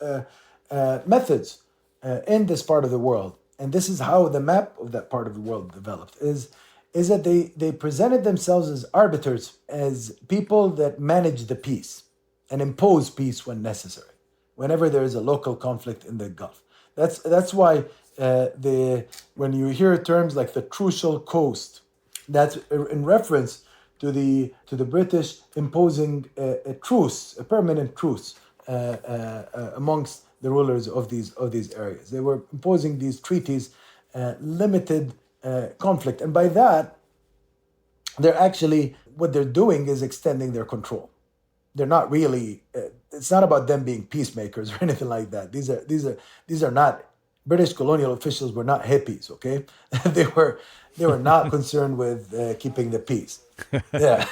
methods in this part of the world, and this is how the map of that part of the world developed, is that they presented themselves as arbiters, as people that manage the peace and impose peace when necessary, whenever there is a local conflict in the Gulf. That's why when you hear terms like the crucial coast, that's in reference to the British imposing a truce, a permanent truce amongst the rulers of these areas. They were imposing these treaties, limited conflict, and by that, what they're doing is extending their control. They're not really. It's not about them being peacemakers or anything like that. These are not British colonial officials. Were not hippies. Okay, they were not concerned with keeping the peace. Yeah,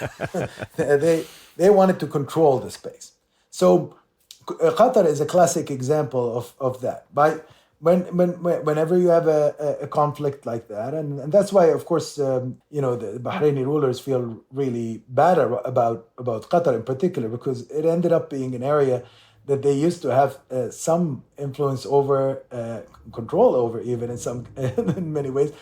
they wanted to control the space. So Qatar is a classic example of that. Whenever you have a conflict like that, and that's why, of course, the Bahraini rulers feel really bad about Qatar in particular, because it ended up being an area that they used to have some influence over, control over, even in many ways.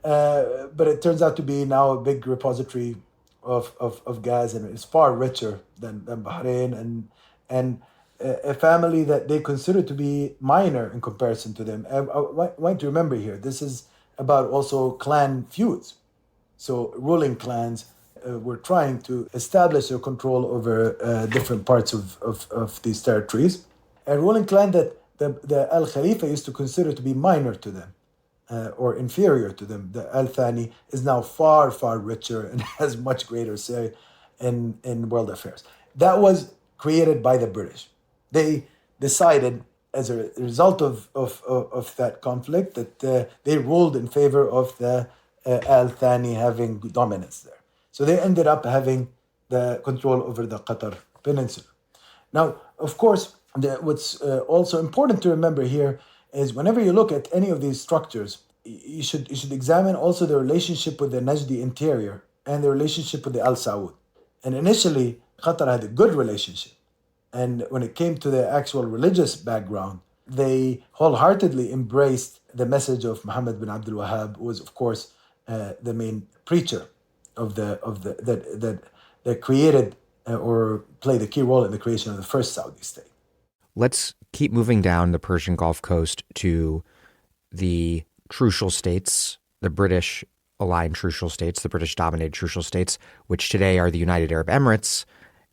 But it turns out to be now a big repository of gas, and it's far richer than Bahrain, and a family that they consider to be minor in comparison to them. I want to remember here, this is about also clan feuds. So ruling clans were trying to establish their control over different parts of these territories. A ruling clan that the Al Khalifa used to consider to be minor to them or inferior to them, the Al Thani, is now far, far richer and has much greater say in world affairs. That was created by the British. They decided, as a result of that conflict, that they ruled in favor of the Al Thani having dominance there. So they ended up having the control over the Qatar Peninsula. Now, of course, what's also important to remember here is whenever you look at any of these structures, you should examine also the relationship with the Najdi interior and the relationship with the Al Saud. And initially, Qatar had a good relationship. And when it came to the actual religious background, they wholeheartedly embraced the message of Muhammad bin Abdul Wahhab, who was, of course, the main preacher that created or played a key role in the creation of the first Saudi state. Let's keep moving down the Persian Gulf coast to the trucial states, the British aligned trucial states, the British dominated trucial states, which today are the United Arab Emirates,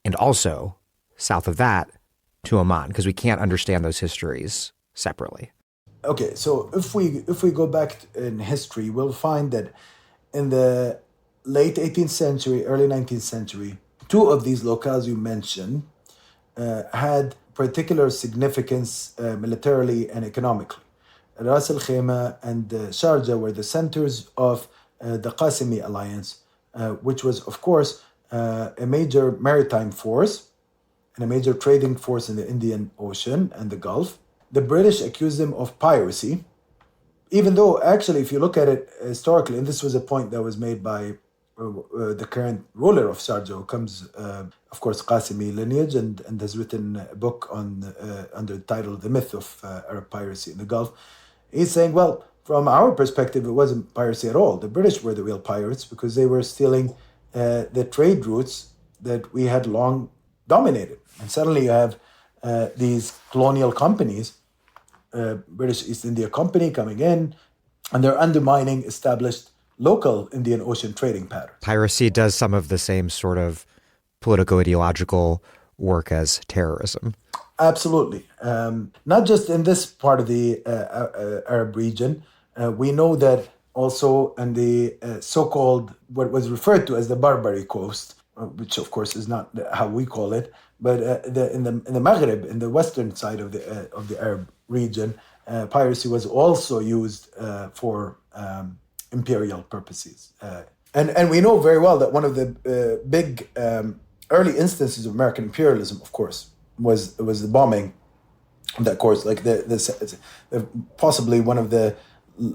and also south of that to Oman, because we can't understand those histories separately. Okay, so if we go back in history, we'll find that in the late 18th century, early 19th century, two of these locales you mentioned had particular significance militarily and economically. Ras Al Khaimah and Sharjah were the centers of the Qasimi alliance, which was, of course, a major maritime force and a major trading force in the Indian Ocean and the Gulf. The British accused them of piracy, even though actually, if you look at it historically, and this was a point that was made by the current ruler of Sharjah, who comes, of course, Qasimi lineage, and has written a book on under the title "The Myth of Arab Piracy in the Gulf." He's saying, well, from our perspective, it wasn't piracy at all. The British were the real pirates because they were stealing the trade routes that we had long dominated. And suddenly you have these colonial companies, British East India Company coming in, and they're undermining established local Indian Ocean trading patterns. Piracy does some of the same sort of politico-ideological work as terrorism. Absolutely. Not just in this part of the Arab region. We know that also in the so-called, what was referred to as the Barbary Coast, which of course is not how we call it, but in the Maghreb, in the western side of the Arab region, piracy was also used for imperial purposes. And we know very well that one of the big early instances of American imperialism, of course, was the bombing of that course, like possibly one of the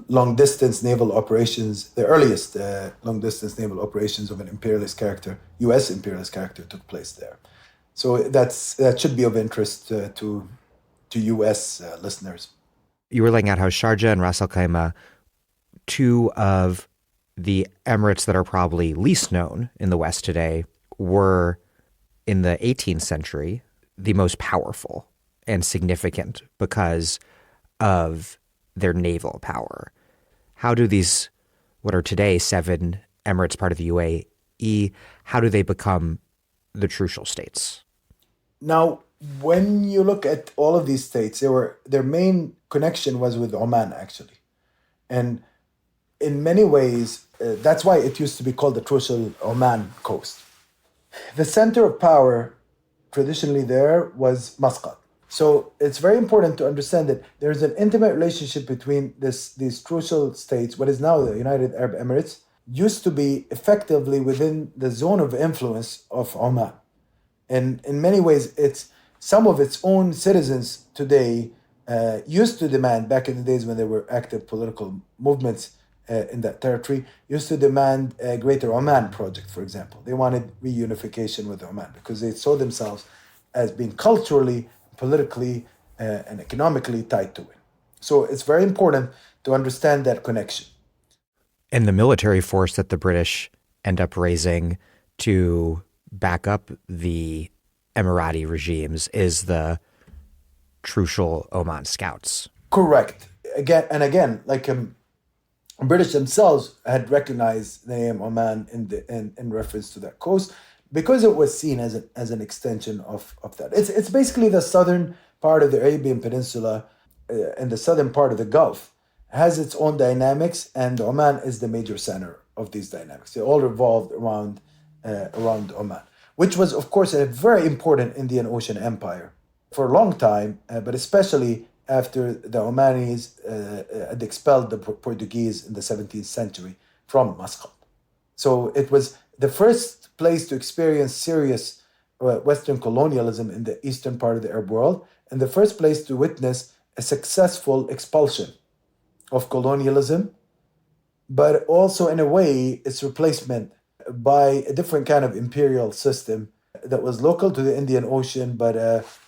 long distance naval operations, the earliest long distance naval operations of an imperialist character, U.S. imperialist character, took place there. So that should be of interest to U.S. Listeners. You were laying out how Sharjah and Ras Al Khaimah, two of the emirates that are probably least known in the West today, were in the 18th century the most powerful and significant because of their naval power. How do these, what are today 7 emirates part of the UAE, how do they become the trucial states? Now, when you look at all of these states, their main connection was with Oman, actually. And in many ways, that's why it used to be called the Trucial Oman Coast. The center of power traditionally there was Muscat. So it's very important to understand that there's an intimate relationship between these crucial states, what is now the United Arab Emirates, used to be effectively within the zone of influence of Oman. And in many ways, it's some of its own citizens today used to demand, back in the days when there were active political movements in that territory, used to demand a Greater Oman project, for example. They wanted reunification with Oman because they saw themselves as being culturally, politically, and economically tied to it. So it's very important to understand that connection. And the military force that the British end up raising to back up the Emirati regimes is the Trucial Oman Scouts. Correct. Again, like British themselves had recognized the name Oman in reference to that coast because it was seen as an extension of that. It's basically the southern part of the Arabian Peninsula and the southern part of the Gulf has its own dynamics, and Oman is the major center of these dynamics. They all revolved around Oman, which was, of course, a very important Indian Ocean empire for a long time, but especially after the Omanis had expelled the Portuguese in the 17th century from Muscat. So it was the first place to experience serious Western colonialism in the eastern part of the Arab world, and the first place to witness a successful expulsion of colonialism, but also in a way its replacement by a different kind of imperial system that was local to the Indian Ocean, but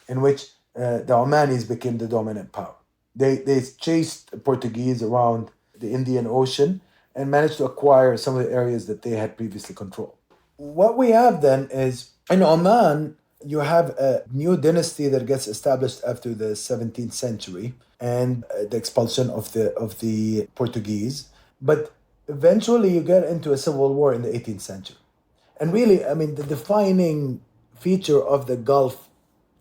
in which the Omanis became the dominant power. They chased the Portuguese around the Indian Ocean and managed to acquire some of the areas that they had previously controlled. What we have then is, in Oman, you have a new dynasty that gets established after the 17th century and the expulsion of the Portuguese. But eventually you get into a civil war in the 18th century. And really, I mean, the defining feature of the Gulf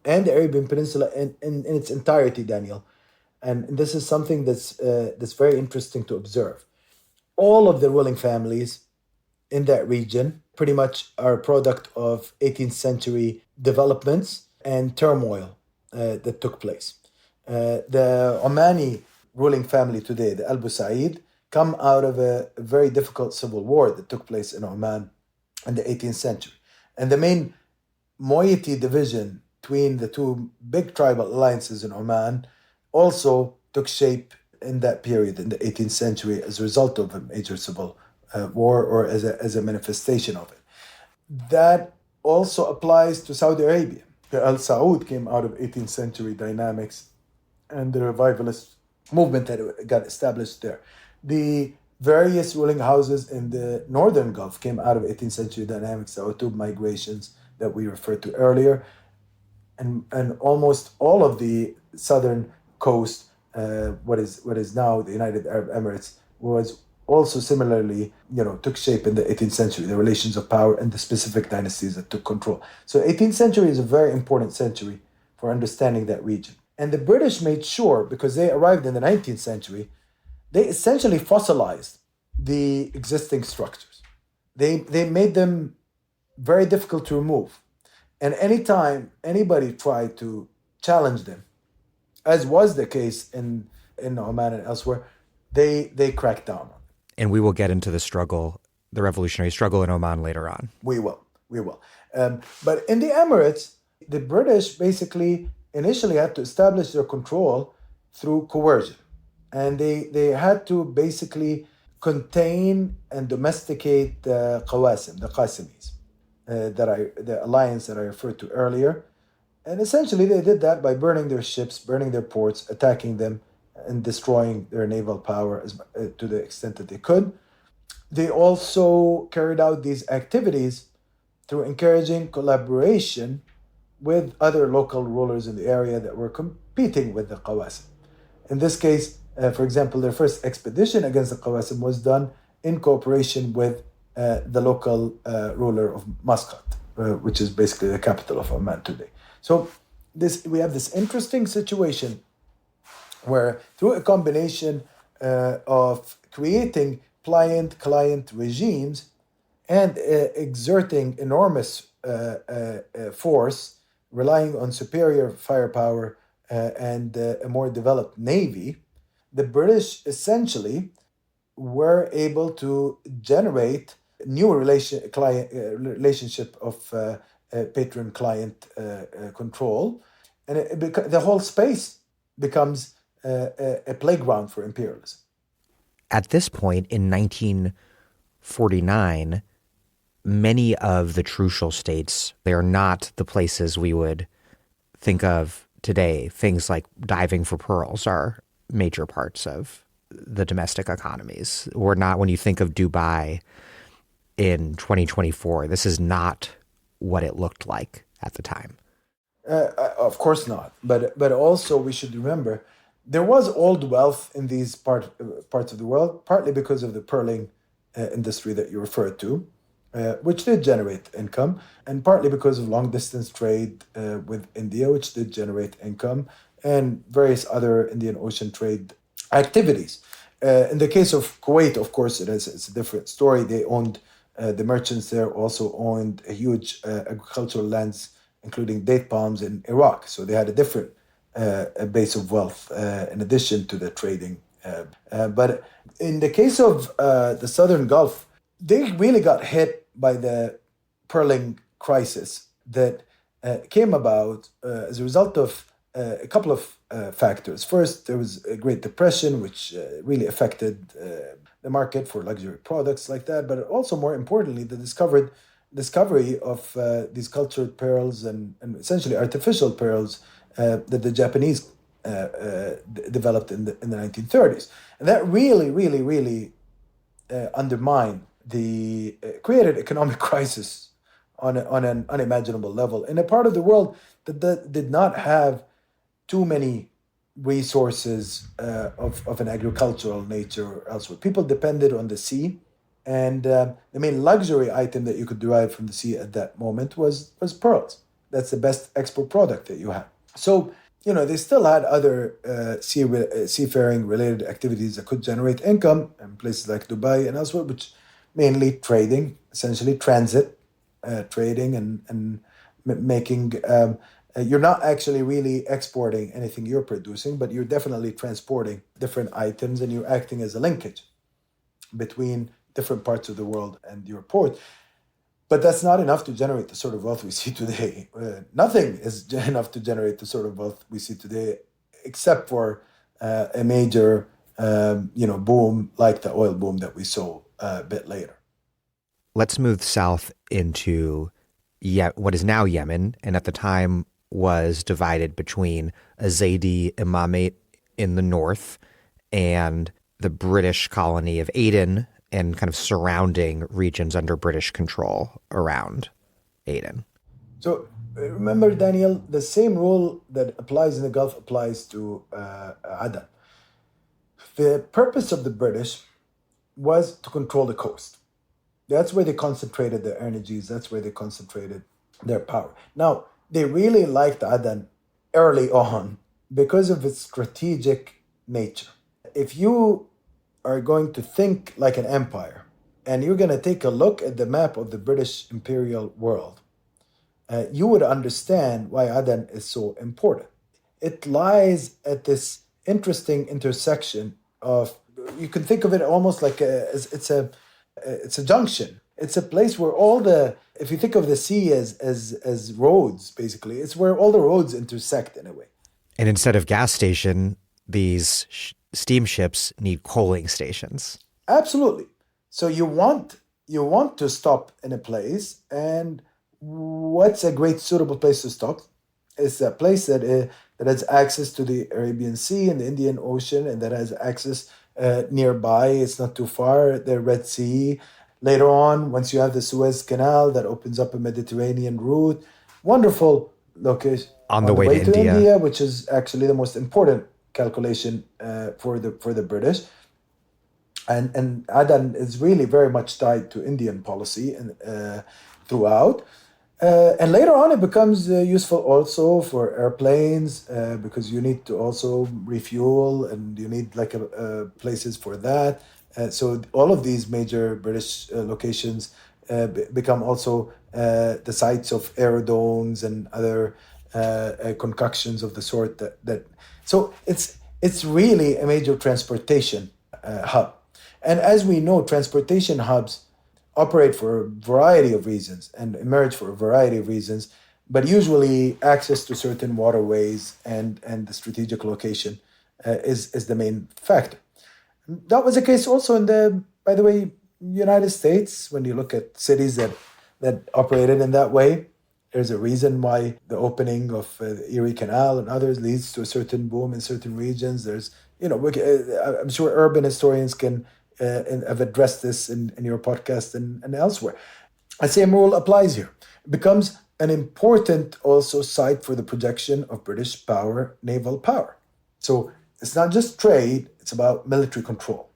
and the Arabian Peninsula in its entirety, Daniel, and this is something that's very interesting to observe. All of the ruling families in that region pretty much are a product of 18th century developments and turmoil that took place. The Omani ruling family today, the Al Busaid, come out of a very difficult civil war that took place in Oman in the 18th century. And the main moiety division between the two big tribal alliances in Oman also took shape in that period in the 18th century as a result of a major civil war or as a manifestation of it. That also applies to Saudi Arabia. The Al Saud came out of 18th century dynamics and the revivalist movement that got established there. The various ruling houses in the northern Gulf came out of 18th century dynamics, the Utub migrations that we referred to earlier. And almost all of the southern coast, what is now the United Arab Emirates, was also similarly, took shape in the 18th century, the relations of power and the specific dynasties that took control. So 18th century is a very important century for understanding that region. And the British made sure, because they arrived in the 19th century, they essentially fossilized the existing structures. They made them very difficult to remove. And anytime anybody tried to challenge them, as was the case in Oman and elsewhere, they cracked down on them. And we will get into the revolutionary struggle in Oman later on. We will. But in the Emirates, the British basically initially had to establish their control through coercion. And they had to basically contain and domesticate the Qasimis, the alliance that I referred to earlier. And essentially they did that by burning their ships, burning their ports, attacking them, and destroying their naval power to the extent that they could. They also carried out these activities through encouraging collaboration with other local rulers in the area that were competing with the Qawasim. In this case, for example, their first expedition against the Qawasim was done in cooperation with the local ruler of Muscat, which is basically the capital of Oman today. So we have this interesting situation where through a combination of creating pliant-client regimes and exerting enormous force, relying on superior firepower and a more developed navy, the British essentially were able to generate new relationship of patron-client control, and the whole space becomes a playground for imperialism. At this point in 1949, many of the trucial states, they are not the places we would think of today. Things like diving for pearls are major parts of the domestic economies. Or not when you think of Dubai in 2024. This is not what it looked like at the time. Of course not. But also we should remember there was old wealth in these parts of the world, partly because of the pearling industry that you referred to, which did generate income, and partly because of long-distance trade with India, which did generate income, and various other Indian Ocean trade activities. In the case of Kuwait, of course, it's a different story. They owned, the merchants there also owned a huge agricultural lands, including date palms in Iraq. So they had a different base of wealth in addition to the trading. But in the case of the Southern Gulf, they really got hit by the pearling crisis that came about as a result of a couple of factors. First, there was a Great Depression, which really affected the market for luxury products like that. But also, more importantly, the discovery of these cultured pearls and essentially artificial pearls that the Japanese developed in the 1930s. And that really undermined created economic crisis on an unimaginable level in a part of the world that did not have too many resources of an agricultural nature or elsewhere. People depended on the sea, and the main luxury item that you could derive from the sea at that moment was pearls. That's the best export product that you had. So, they still had other seafaring related activities that could generate income in places like Dubai and elsewhere, which mainly trading, essentially transit trading and making. You're not actually really exporting anything you're producing, but you're definitely transporting different items, and you're acting as a linkage between different parts of the world and your port. But that's not enough to generate the sort of wealth we see today. Nothing is enough to generate the sort of wealth we see today, except for a major, boom like the oil boom that we saw a bit later. Let's move south into what is now Yemen, and at the time was divided between a Zaydi imamate in the north and the British colony of Aden and kind of surrounding regions under British control around Aden. So remember, Daniel, the same rule that applies in the Gulf applies to Aden. The purpose of the British was to control the coast. That's where they concentrated their energies. That's where they concentrated their power. Now, they really liked Aden early on because of its strategic nature. If you are going to think like an empire and you're going to take a look at the map of the British imperial world, you would understand why Aden is so important. It lies at this interesting intersection of, you can think of it almost like it's a junction. It's a place where all the, if you think of the sea as roads, basically, it's where all the roads intersect in a way. And instead of gas station, these steamships need coaling stations. Absolutely. So you want to stop in a place, and what's a great suitable place to stop? It's a place that has access to the Arabian Sea and the Indian Ocean, and that has access nearby. It's not too far. The Red Sea. Later on, once you have the Suez Canal, that opens up a Mediterranean route. Wonderful location On the on the way to way to India. India, which is actually the most important calculation for the British. And Adan is really very much tied to Indian policy and throughout. And later on, it becomes useful also for airplanes because you need to also refuel and you need like places for that. So all of these major British locations become also the sites of aerodromes and other concoctions of the sort that. So it's really a major transportation hub. And as we know, transportation hubs operate for a variety of reasons and emerge for a variety of reasons, but usually access to certain waterways and the strategic location is the main factor. That was the case also in the, by the way, United States. When you look at cities that operated in that way, there's a reason why the opening of the Erie Canal and others leads to a certain boom in certain regions. There's, I'm sure urban historians can have addressed this in your podcast and elsewhere. The same rule applies here. It becomes an important also site for the projection of British power, naval power. So it's not just trade, it's about military control.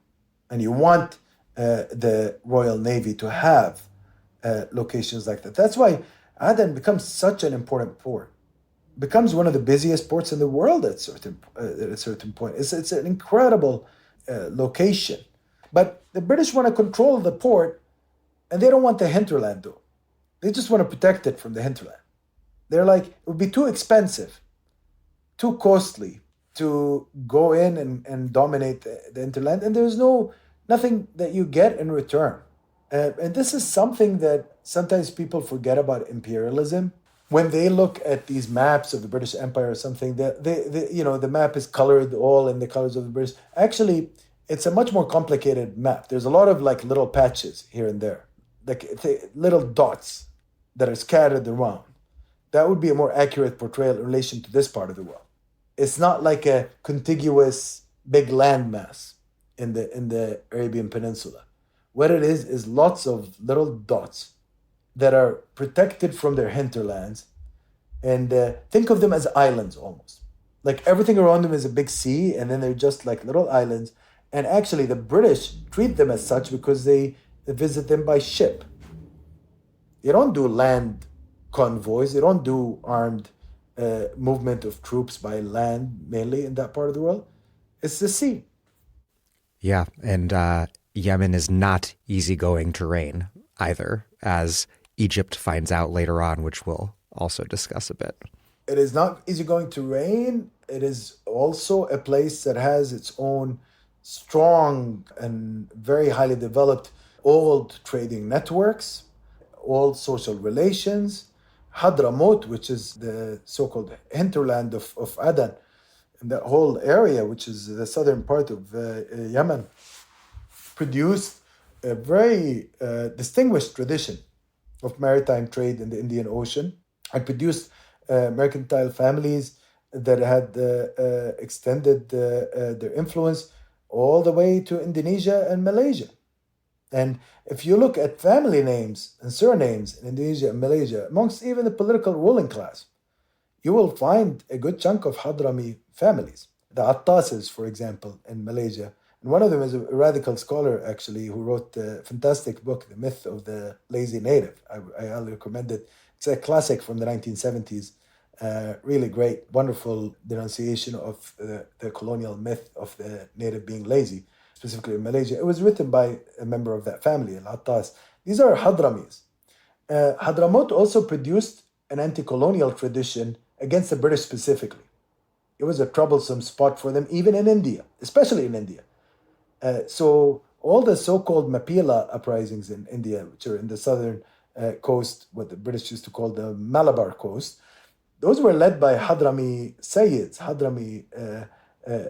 And you want the Royal Navy to have locations like that. That's why Aden becomes such an important port. Becomes one of the busiest ports in the world at a certain point. It's an incredible location. But the British want to control the port, and they don't want the hinterland, though. They just want to protect it from the hinterland. They're like, it would be too expensive, too costly to go in and dominate the hinterland, and there's nothing that you get in return. And this is something that sometimes people forget about imperialism. When they look at these maps of the British Empire or something, the map is colored all in the colors of the British. Actually, it's a much more complicated map. There's a lot of like little patches here and there, like little dots that are scattered around. That would be a more accurate portrayal in relation to this part of the world. It's not like a contiguous big landmass in the Arabian Peninsula. What it is lots of little dots that are protected from their hinterlands, and think of them as islands almost. Like everything around them is a big sea, and then they're just like little islands. And actually, the British treat them as such because they visit them by ship. They don't do land convoys. They don't do armed movement of troops by land, mainly in that part of the world. It's the sea. Yeah, and Yemen is not easygoing terrain either, as Egypt finds out later on, which we'll also discuss a bit. It is not easygoing terrain. It is also a place that has its own strong and very highly developed old trading networks, old social relations. Hadramaut, which is the so-called hinterland of Aden, and that whole area, which is the southern part of Yemen, produced a very distinguished tradition of maritime trade in the Indian Ocean, and produced mercantile families that had extended their influence all the way to Indonesia and Malaysia. And if you look at family names and surnames in Indonesia and Malaysia, amongst even the political ruling class, you will find a good chunk of Hadrami families. The Attases, for example, in Malaysia. And one of them is a radical scholar, actually, who wrote a fantastic book, The Myth of the Lazy Native. I highly recommend it. It's a classic from the 1970s. Really great, wonderful denunciation of the colonial myth of the native being lazy, specifically in Malaysia. It was written by a member of that family, Al-Attas. These are Hadramis. Hadramaut also produced an anti-colonial tradition against the British specifically. It was a troublesome spot for them, even in India, especially in India. So all the so-called Mapila uprisings in India, which are in the southern coast, what the British used to call the Malabar coast, those were led by Hadrami Sayyids, Hadrami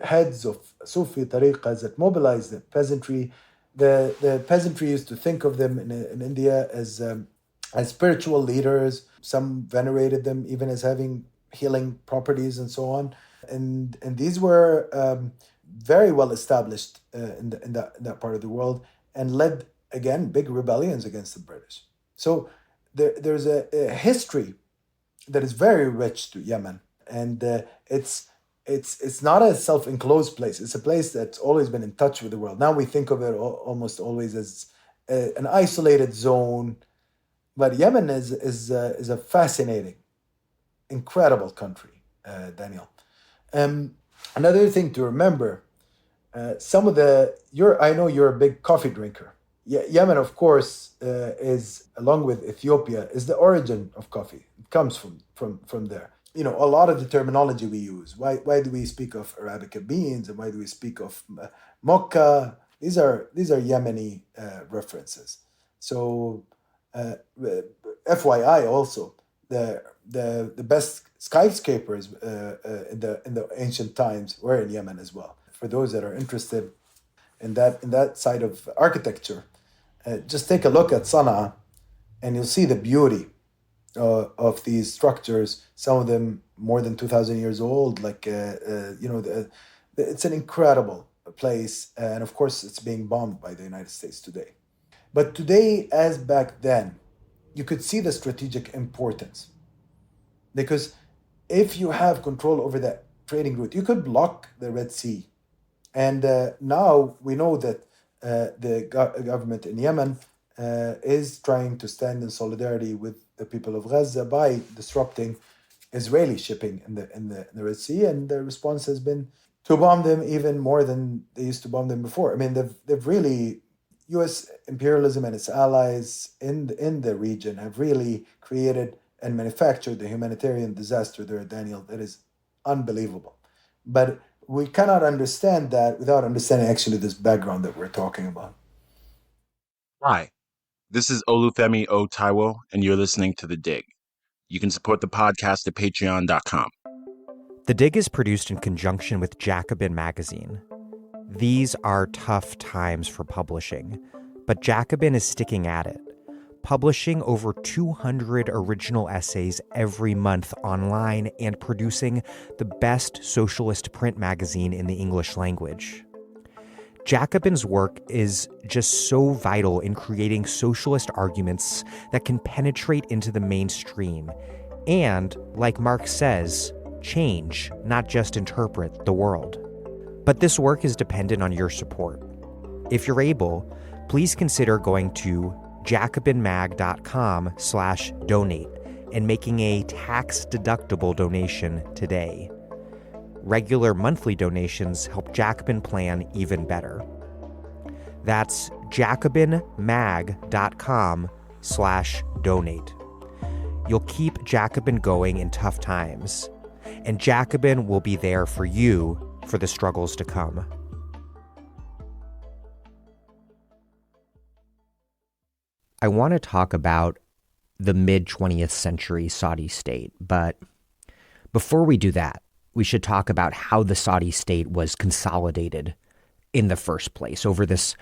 heads of Sufi tariqas that mobilized the peasantry. The peasantry used to think of them in India as spiritual leaders. Some venerated them even as having healing properties and so on. And these were very well established in that part of the world and led, again, big rebellions against the British. So there's a history that is very rich to Yemen, and it's not a self-enclosed place. It's a place that's always been in touch with the world. Now we think of it almost always as an isolated zone, but Yemen is a fascinating, incredible country, Daniel. Another thing to remember, some of the I know you're a big coffee drinker. Yemen, of course, is, along with Ethiopia, is the origin of coffee. It comes from there. You know, a lot of the terminology we use. Why do we speak of Arabica beans and why do we speak of mocha? These are Yemeni references. So, FYI, also the best skyscrapers in the ancient times were in Yemen as well. For those that are interested in that side of architecture, just take a look at Sana'a, and you'll see the beauty of these structures. Some of them more than 2,000 years old. It's an incredible place, and of course, it's being bombed by the United States today. But today, as back then, you could see the strategic importance, because if you have control over that trading route, you could block the Red Sea. And now we know that the government in Yemen is trying to stand in solidarity with the people of Gaza by disrupting Israeli shipping in the Red Sea, and the response has been to bomb them even more than they used to bomb them before. I mean, they've really, U.S. imperialism and its allies in the region have really created and manufactured the humanitarian disaster there, Daniel, that is unbelievable. But we cannot understand that without understanding actually this background that we're talking about. Hi, this is Olufemi O. Taiwo, and you're listening to The Dig. You can support the podcast at patreon.com. The Dig is produced in conjunction with Jacobin Magazine. These are tough times for publishing, but Jacobin is sticking at it, publishing over 200 original essays every month online and producing the best socialist print magazine in the English language. Jacobin's work is just so vital in creating socialist arguments that can penetrate into the mainstream and, like Marx says, change, not just interpret, the world. But this work is dependent on your support. If you're able, please consider going to jacobinmag.com/donate and making a tax-deductible donation today. Regular monthly donations help Jacobin plan even better. That's jacobinmag.com/donate. You'll keep Jacobin going in tough times, and Jacobin will be there for you for the struggles to come. I want to talk about the mid-20th century Saudi state, but before we do that, we should talk about how the Saudi state was consolidated in the first place over this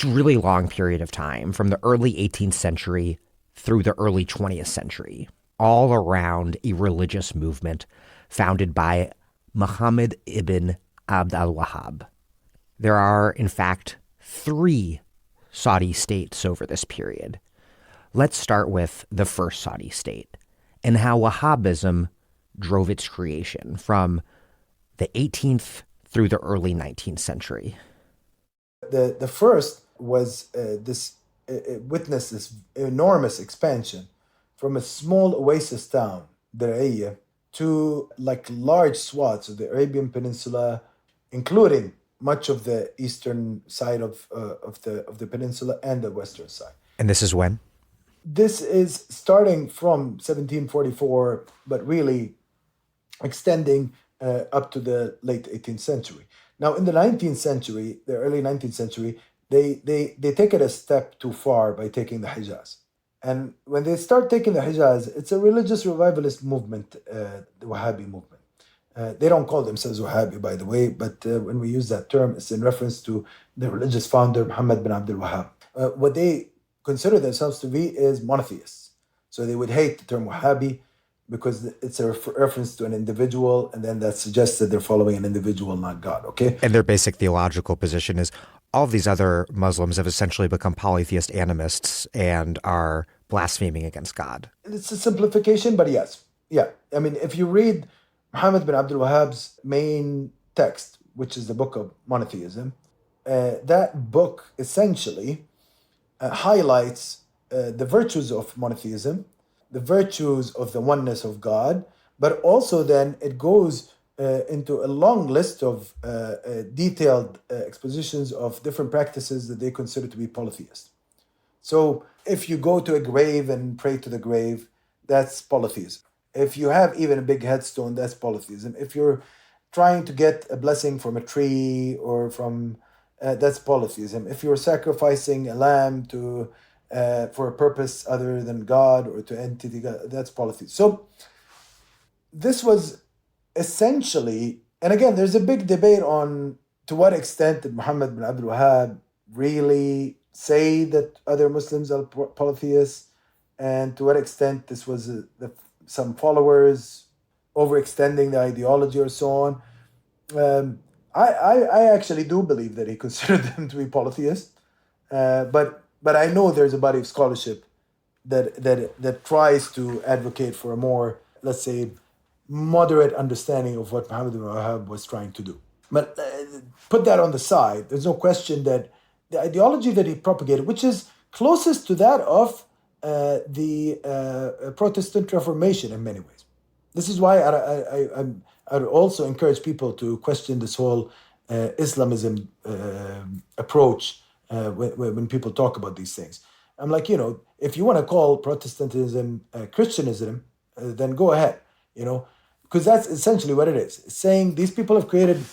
really long period of time, from the early 18th century through the early 20th century, all around a religious movement founded by Muhammad ibn Abd al-Wahhab. There are, in fact, 3 Saudi states over this period. Let's start with the first Saudi state and how Wahhabism drove its creation from the 18th through the early 19th century. The first was witnessed this enormous expansion from a small oasis town, Dir'iyah, to like large swaths of the Arabian Peninsula, including much of the eastern side of the peninsula and the western side. And this is when? This is starting from 1744, but really extending up to the late 18th century. Now, in the 19th century, the early 19th century, they take it a step too far by taking the Hijaz. And when they start taking the Hijaz, it's a religious revivalist movement, the Wahhabi movement. They don't call themselves Wahhabi, by the way, but when we use that term, it's in reference to the religious founder, Muhammad bin Abdul Wahhab. What they consider themselves to be is monotheists. So they would hate the term Wahhabi because it's a reference to an individual, and then that suggests that they're following an individual, not God, okay? And their basic theological position is all of these other Muslims have essentially become polytheist animists and are blaspheming against God. It's a simplification, but yes. Yeah. I mean, if you read Muhammad bin Abdul Wahhab's main text, which is the book of monotheism, that book essentially highlights the virtues of monotheism, the virtues of the oneness of God, but also then it goes into a long list of detailed expositions of different practices that they consider to be polytheist. So if you go to a grave and pray to the grave, that's polytheism. If you have even a big headstone, that's polytheism. If you're trying to get a blessing from a tree or from that's polytheism. If you're sacrificing a lamb to for a purpose other than God or to entity God, that's polytheism. So this was essentially, and again, there's a big debate on to what extent did Muhammad bin Abdul Wahhab really say that other Muslims are polytheists, and to what extent this was some followers overextending the ideology or so on. I actually do believe that he considered them to be polytheists, but I know there's a body of scholarship that tries to advocate for a more, let's say, moderate understanding of what Muhammad bin Wahhab was trying to do. But put that on the side. There's no question that the ideology that he propagated, which is closest to that of the Protestant Reformation in many ways. This is why I would also encourage people to question this whole Islamism approach when people talk about these things. I'm like, if you want to call Protestantism Christianism, then go ahead, because that's essentially what it is. It's saying these people have created,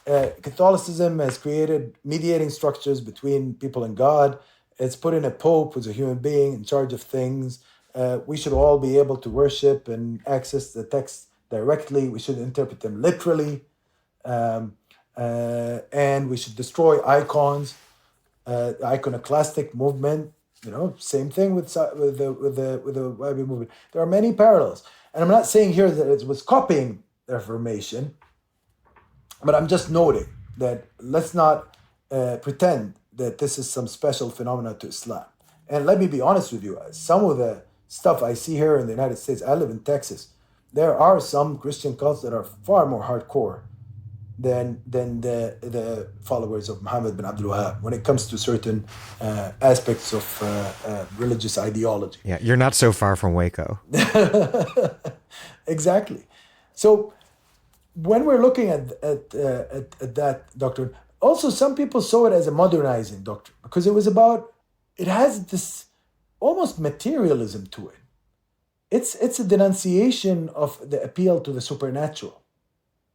Catholicism has created mediating structures between people and God. It's put in a pope who's a human being in charge of things. We should all be able to worship and access the text directly. We should interpret them literally. And we should destroy icons. The iconoclastic movement, same thing with the Wahhabi movement. There are many parallels. And I'm not saying here that it was copying the Reformation, but I'm just noting that let's not pretend that this is some special phenomena to Islam. And let me be honest with you, some of the stuff I see here in the United States, I live in Texas, there are some Christian cults that are far more hardcore than the followers of Muhammad bin Abdul Wahhab when it comes to certain aspects of religious ideology. Yeah, you're not so far from Waco. Exactly. So when we're looking at that doctrine, also some people saw it as a modernizing doctrine because it has this almost materialism to it. It's a denunciation of the appeal to the supernatural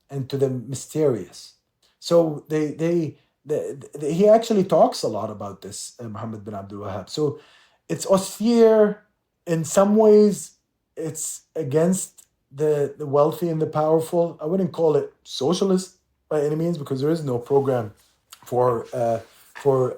and to the mysterious. So he actually talks a lot about this, Muhammad bin Abdul Wahhab. So it's austere in some ways. It's against the wealthy and the powerful. I wouldn't call it socialist by any means because there is no program for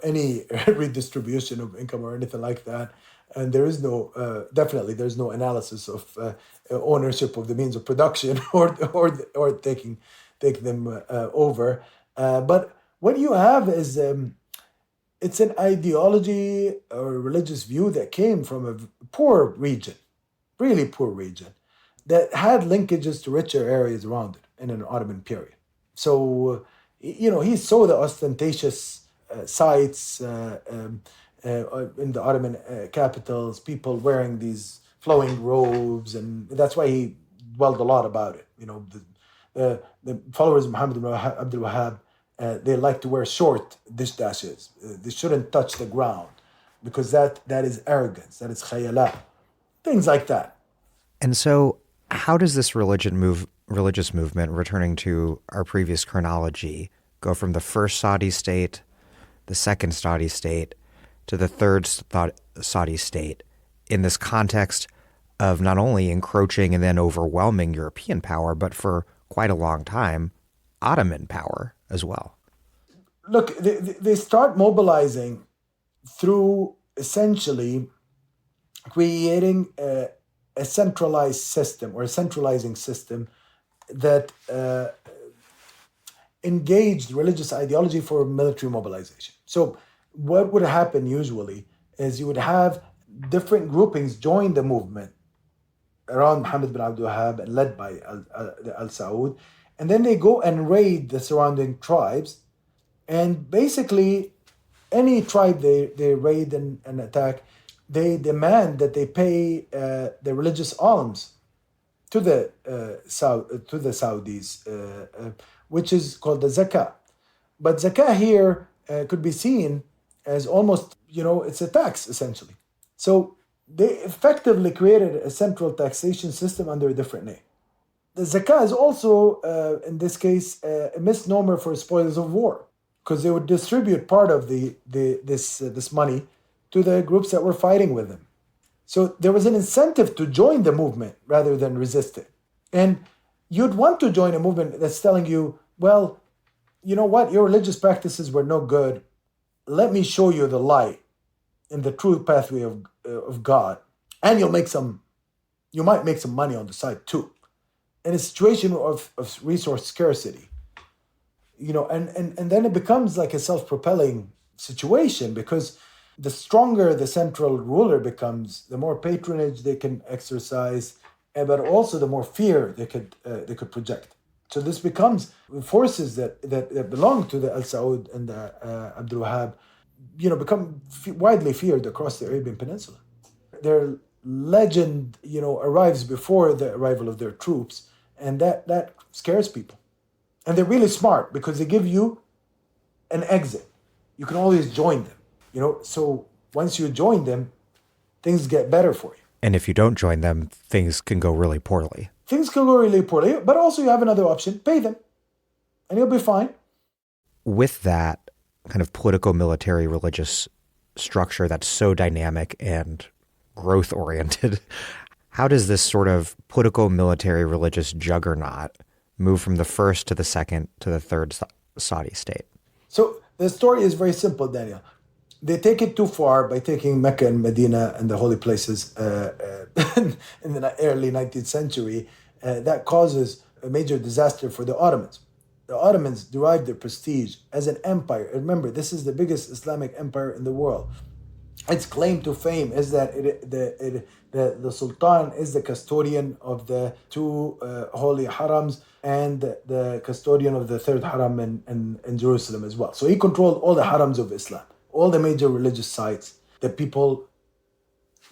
any redistribution of income or anything like that. And there is no, definitely, there's no analysis of ownership of the means of production or taking them over. But what you have is it's an ideology or a religious view that came from a poor region, really poor region, that had linkages to richer areas around it in an Ottoman period. So, he saw the ostentatious sites in the Ottoman capitals, people wearing these flowing robes, and that's why he dwelled a lot about it. The followers of Muhammad ibn Abdul Wahhab, they like to wear short dish dashes. They shouldn't touch the ground because that is arrogance, that is khayala, things like that. And so how does this religious movement, returning to our previous chronology, go from the first Saudi state, the second Saudi state, to the third Saudi state in this context of not only encroaching and then overwhelming European power, but for quite a long time, Ottoman power as well? Look, they start mobilizing through essentially creating a centralized system or a centralizing system that engaged religious ideology for military mobilization. So what would happen usually is you would have different groupings join the movement around Muhammad bin Abdul Wahhab and led by Al Saud, and then they go and raid the surrounding tribes, and basically any tribe they raid and attack, they demand that they pay the religious alms to the Saudis, which is called the zakah. But zakah here could be seen as almost, it's a tax essentially. So they effectively created a central taxation system under a different name. The zakah is also, in this case, a misnomer for spoils of war, because they would distribute part of this money to the groups that were fighting with them. So there was an incentive to join the movement rather than resist it. And you'd want to join a movement that's telling you, well, you know what, your religious practices were no good. Let me show you the light and the true pathway of God. And you might make some money on the side too. In a situation of resource scarcity, and then it becomes like a self-propelling situation, because the stronger the central ruler becomes, the more patronage they can exercise, but also the more fear they could project. So this becomes forces that belong to the Al Saud and the Abdul Wahhab, become widely feared across the Arabian Peninsula. Their legend, arrives before the arrival of their troops, and that scares people. And they're really smart because they give you an exit. You can always join them. So once you join them, things get better for you. And if you don't join them, things can go really poorly. Things can go really poorly, but also you have another option: pay them, and you'll be fine. With that kind of political, military, religious structure that's so dynamic and growth-oriented, how does this sort of political, military, religious juggernaut move from the first to the second to the third Saudi state? So the story is very simple, Daniel. They take it too far by taking Mecca and Medina and the holy places in the early 19th century. That causes a major disaster for the Ottomans. The Ottomans derived their prestige as an empire. Remember, this is the biggest Islamic empire in the world. Its claim to fame is that the Sultan is the custodian of the two holy harams and the custodian of the third haram in Jerusalem as well. So he controlled all the harams of Islam, all the major religious sites that people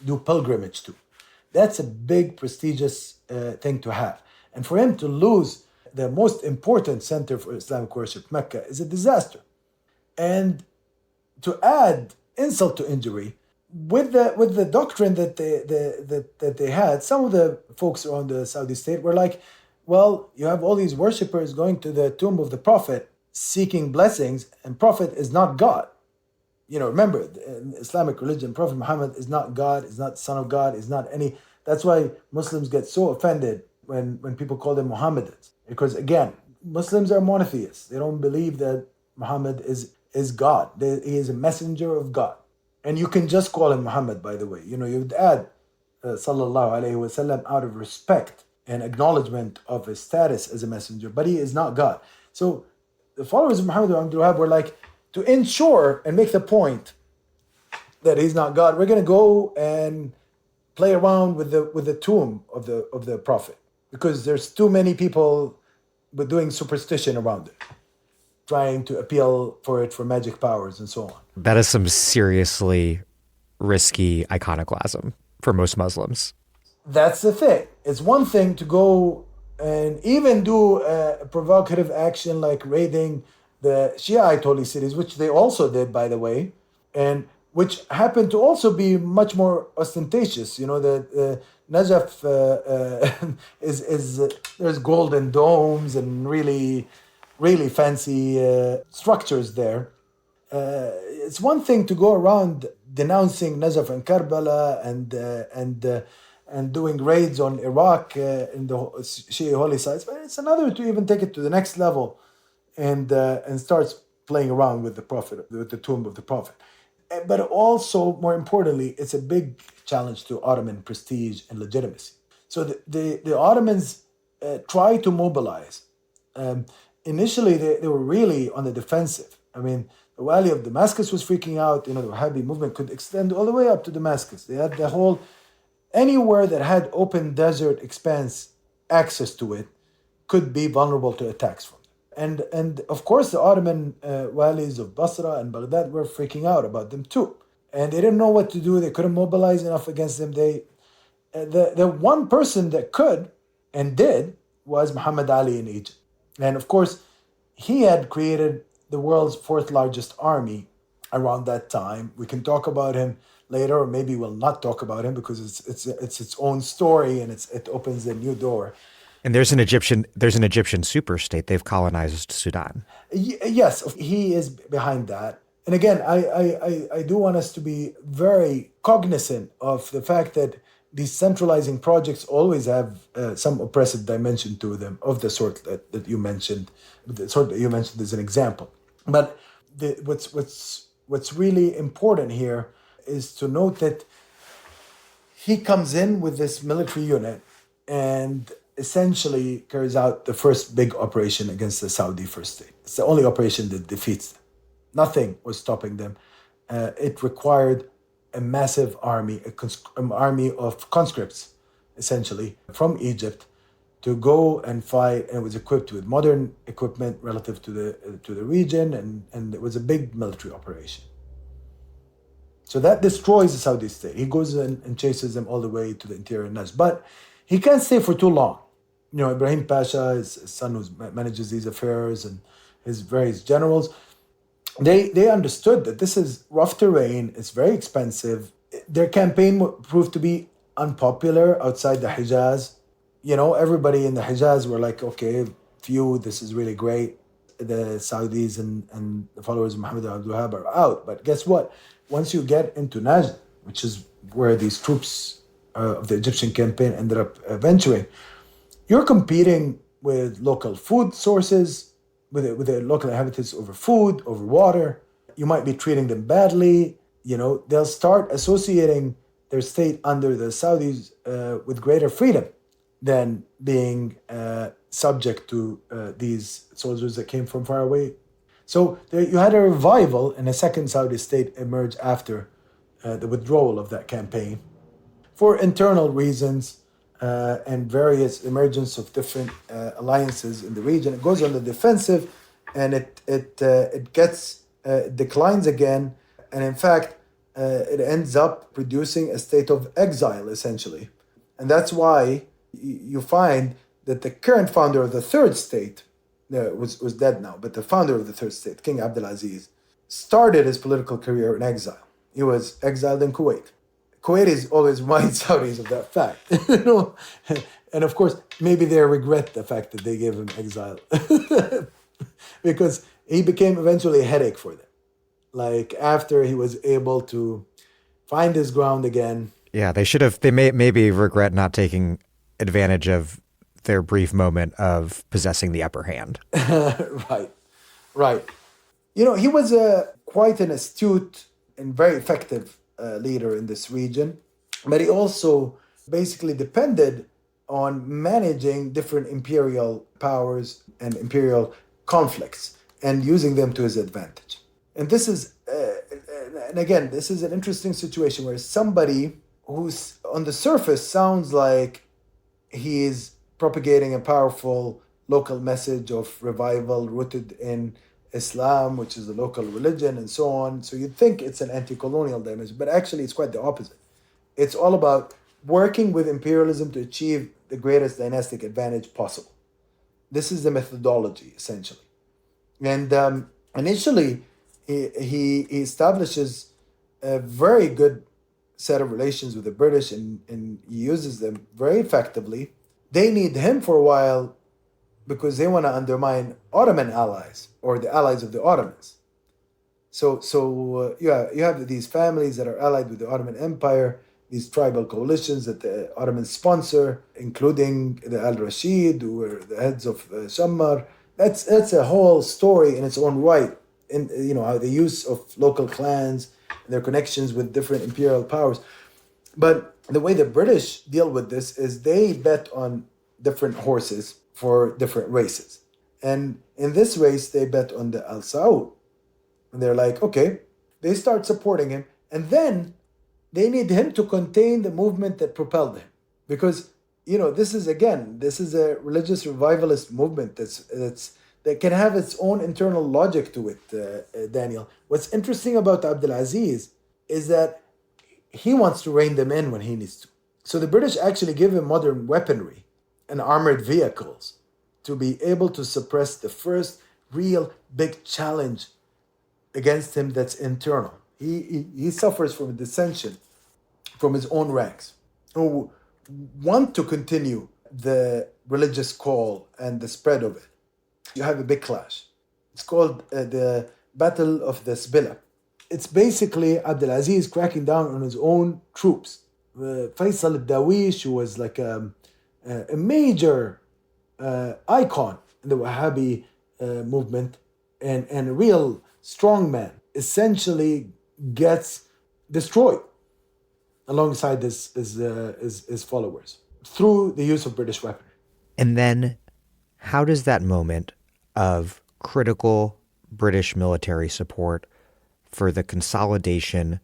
do pilgrimage to. That's a big, prestigious thing to have. And for him to lose the most important center for Islamic worship, Mecca, is a disaster. And to add insult to injury, with the doctrine that they had, some of the folks around the Saudi state were like, well, you have all these worshippers going to the tomb of the Prophet seeking blessings, and Prophet is not God. Remember, in Islamic religion, Prophet Muhammad is not God, is not son of God, is not any. That's why Muslims get so offended when people call them Mohammedans. Because again, Muslims are monotheists. They don't believe that Muhammad is God. He is a messenger of God. And you can just call him Muhammad, by the way. You would add sallallahu alayhi wasallam out of respect and acknowledgement of his status as a messenger, but he is not God. So the followers of Muhammad ibn Abdul Wahhab were like, to ensure and make the point that he's not God, we're going to go and play around with the tomb of the Prophet, because there's too many people doing superstition around it, trying to appeal for magic powers and so on. That is some seriously risky iconoclasm for most Muslims. That's the thing. It's one thing to go and even do a provocative action like raiding the Shiite holy cities, which they also did, by the way, and which happened to also be much more ostentatious. You know, the Najaf is there's golden domes and really fancy structures there. It's one thing to go around denouncing Najaf and Karbala and doing raids on Iraq in the Shia holy sites, but it's another to even take it to the next level and starts playing around with the Prophet, with the tomb of the Prophet. But also, more importantly, it's a big challenge to Ottoman prestige and legitimacy. So the Ottomans try to mobilize. Um, Initially, they were really on the defensive. I mean, the Wali of Damascus was freaking out. You know, the Wahhabi movement could extend all the way up to Damascus. They had the whole, anywhere that had open desert expanse access to it could be vulnerable to attacks from them. And of course, the Ottoman walis of Basra and Baghdad were freaking out about them too. And they didn't know what to do. They couldn't mobilize enough against them. The one person that could and did was Muhammad Ali in Egypt. And of course, he had created the world's fourth largest army around that time. We can talk about him later, or maybe we'll not talk about him because it's its own story and it opens a new door. And there's an Egyptian super state. They've colonized Sudan. Yes, he is behind that. And again, I do want us to be very cognizant of the fact that these centralizing projects always have some oppressive dimension to them, of the sort that you mentioned, the sort that you mentioned as an example. But what's really important here is to note that he comes in with this military unit and essentially carries out the first big operation against the Saudi First State. It's the only operation that defeats them. Nothing was stopping them. It required a massive army, an army of conscripts, essentially, from Egypt to go and fight. And it was equipped with modern equipment relative to the region, and it was a big military operation. So that destroys the Saudi state. He goes and chases them all the way to the interior Najd. But he can't stay for too long. You know, Ibrahim Pasha, his son who manages these affairs, and his various generals, they understood that this is rough terrain, it's very expensive. Their campaign proved to be unpopular outside the Hijaz. You know, everybody in the Hijaz were like, okay, this is really great. The Saudis and the followers of Muhammad Abdul Wahab are out. But guess what? Once you get into Najd, which is where these troops of the Egyptian campaign ended up venturing, you're competing with local food sources, with the local inhabitants over food, over water. You might be treating them badly. You know, they'll start associating their state under the Saudis with greater freedom than being subject to these soldiers that came from far away. So you had a revival, and a second Saudi state emerged after the withdrawal of that campaign for internal reasons and various emergence of different alliances in the region. It goes on the defensive, and it declines again, and in fact, it ends up producing a state of exile essentially, and that's why you find that the current founder of the third state was dead now, but the founder of the third state, King Abdulaziz, started his political career in exile. He was exiled in Kuwait. Kuwaitis always remind Saudis of that fact, you know, and of course, maybe they regret the fact that they gave him exile because he became eventually a headache for them. Like after he was able to find his ground again. Yeah, they may maybe regret not taking advantage of their brief moment of possessing the upper hand. Right. You know, he was quite an astute and very effective leader in this region, but he also basically depended on managing different imperial powers and imperial conflicts and using them to his advantage. And this is, and again, this is an interesting situation where somebody who's on the surface sounds like he is propagating a powerful local message of revival rooted in Islam, which is the local religion, and so on. So you'd think it's an anti-colonial dimension, but actually it's quite the opposite. It's all about working with imperialism to achieve the greatest dynastic advantage possible. This is the methodology, essentially. And initially, he establishes a very good set of relations with the British, and he uses them very effectively. They need him for a while because they want to undermine Ottoman allies or the allies of the Ottomans. So you have these families that are allied with the Ottoman Empire, these tribal coalitions that the Ottomans sponsor, including the Al Rashid, who were the heads of Shammar. That's a whole story in its own right. In how the use of local clans and their connections with different imperial powers. But the way the British deal with this is they bet on different horses for different races. And in this race, they bet on the Al Saud. And they're like, okay, they start supporting him. And then they need him to contain the movement that propelled him. Because, this is a religious revivalist movement that can have its own internal logic to it, Daniel. What's interesting about Abdulaziz is that he wants to rein them in when he needs to. So the British actually give him modern weaponry and armored vehicles to be able to suppress the first real big challenge against him that's internal. He suffers from dissension from his own ranks who want to continue the religious call and the spread of it. You have a big clash. It's called the Battle of the Sbila. It's basically Abdulaziz cracking down on his own troops. Faisal al-Dawish, who was like a major icon in the Wahhabi movement and a real strong man, essentially gets destroyed alongside his followers through the use of British weaponry. And then how does that moment of critical British military support for the consolidation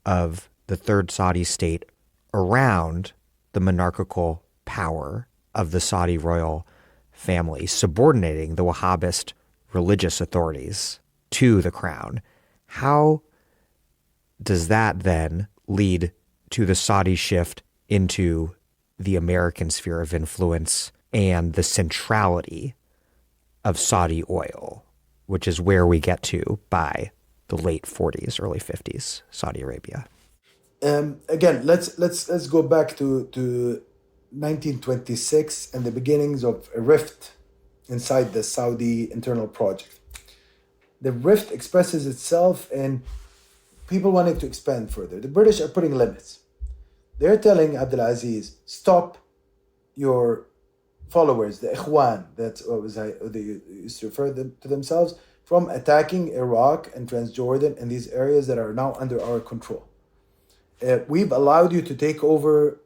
of the third Saudi state around the monarchical power of the Saudi royal family, subordinating the Wahhabist religious authorities to the crown, how does that then lead to the Saudi shift into the American sphere of influence and the centrality of Saudi oil, which is where we get to by the late 40s, early 50s, Saudi Arabia? Again, let's go back to 1926 and the beginnings of a rift inside the Saudi internal project. The rift expresses itself in people wanting to expand further. The British are putting limits. They're telling Abdulaziz, stop your followers, the Ikhwan, that's what they used to refer to themselves, from attacking Iraq and Transjordan and these areas that are now under our control. We've allowed you to take over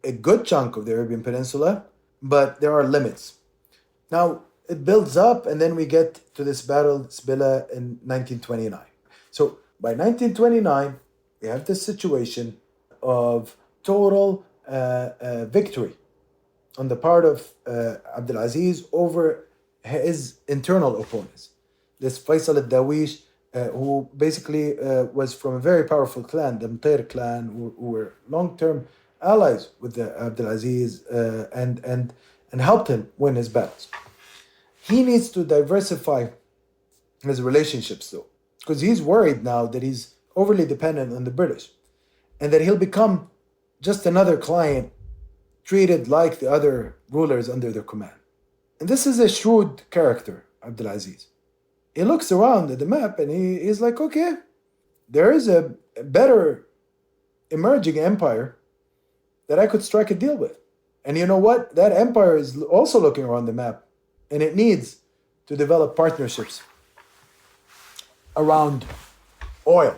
a good chunk of the Arabian Peninsula, but there are limits. Now, it builds up, and then we get to this battle, Sbila, in 1929. So by 1929, we have this situation of total victory on the part of Abdulaziz over his internal opponents. This Faisal al-Dawish, who basically was from a very powerful clan, the Mtair clan, who were long-term allies with the Abdulaziz and helped him win his battles. He needs to diversify his relationships, though, because he's worried now that he's overly dependent on the British and that he'll become just another client treated like the other rulers under their command. And this is a shrewd character, Abdulaziz. He looks around at the map and he's like, okay, there is a better emerging empire that I could strike a deal with. And you know what? That empire is also looking around the map, and it needs to develop partnerships around oil.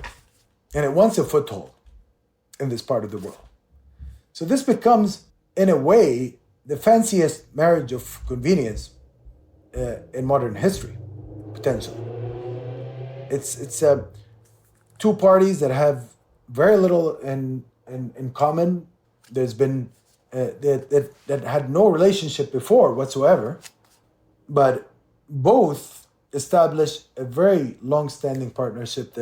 And it wants a foothold in this part of the world. So this becomes, in a way, the fanciest marriage of convenience in modern history, potentially. It's two parties that have very little in common. There's been that had no relationship before whatsoever, but both establish a very long-standing partnership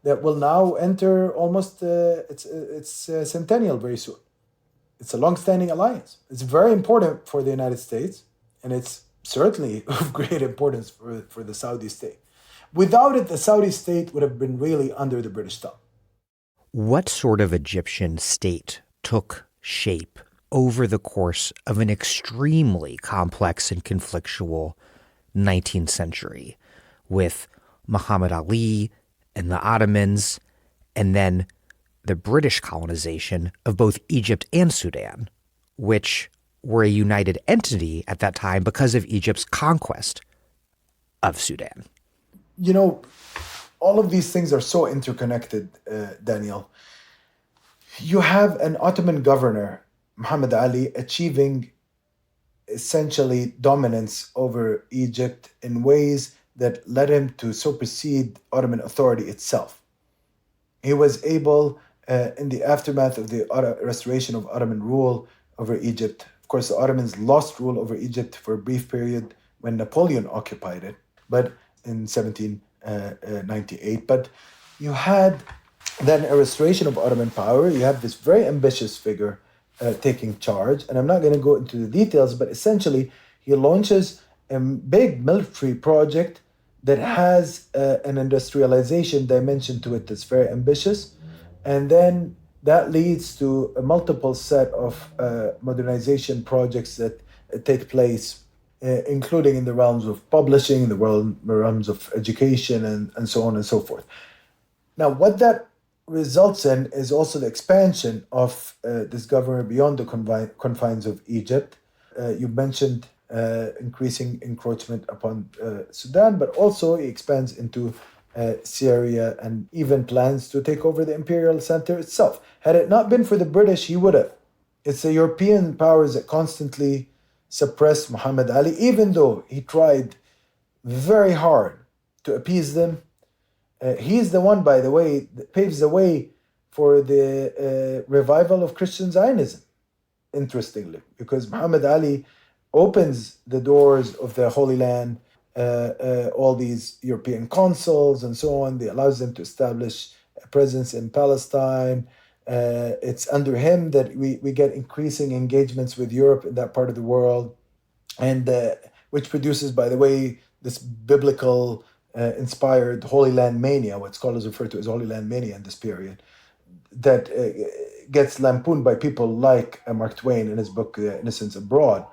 that will now enter almost its centennial very soon. It's a long-standing alliance. It's very important for the United States, and it's certainly of great importance for the Saudi state. Without it, the Saudi state would have been really under the British thumb. What sort of Egyptian state took shape over the course of an extremely complex and conflictual 19th century with Muhammad Ali and the Ottomans, and then the British colonization of both Egypt and Sudan, which were a united entity at that time because of Egypt's conquest of Sudan? You know, all of these things are so interconnected, Daniel. You have an Ottoman governor, Muhammad Ali, achieving essentially dominance over Egypt in ways that led him to supersede Ottoman authority itself. He was able, in the aftermath of the restoration of Ottoman rule over Egypt, of course, the Ottomans lost rule over Egypt for a brief period when Napoleon occupied it, but in 1798. But you had then a restoration of Ottoman power. You have this very ambitious figure taking charge. And I'm not going to go into the details, but essentially, he launches a big military project that has an industrialization dimension to it that's very ambitious. And then that leads to a multiple set of modernization projects that take place, including in the realms of publishing, in the realms of education, and so on and so forth. Now, what that results in is also the expansion of this government beyond the confines of Egypt. You mentioned increasing encroachment upon Sudan, but also he expands into Syria and even plans to take over the imperial center itself. Had it not been for the British, he would have. It's the European powers that constantly suppressed Muhammad Ali, even though he tried very hard to appease them. He's the one, by the way, that paves the way for the revival of Christian Zionism, interestingly, because Muhammad Ali opens the doors of the Holy Land, all these European consuls and so on. He allows them to establish a presence in Palestine. It's under him that we get increasing engagements with Europe in that part of the world, and which produces, by the way, this biblical inspired Holy Land mania, what scholars refer to as Holy Land mania in this period, that gets lampooned by people like Mark Twain in his book Innocents Abroad.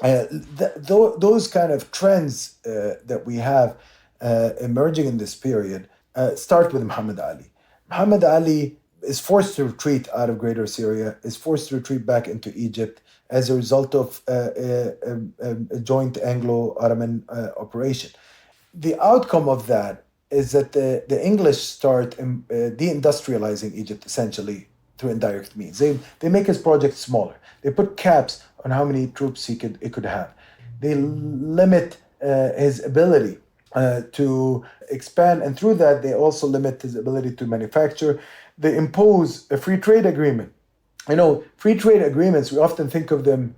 Those kind of trends that we have emerging in this period start with Muhammad Ali. Muhammad Ali is forced to retreat out of Greater Syria, is forced to retreat back into Egypt as a result of a joint Anglo-Ottoman operation. The outcome of that is that the English start deindustrializing Egypt essentially through indirect means. They make his project smaller. They put caps on how many troops it could have. They limit his ability to expand, and through that they also limit his ability to manufacture. They impose a free trade agreement. Free trade agreements, we often think of them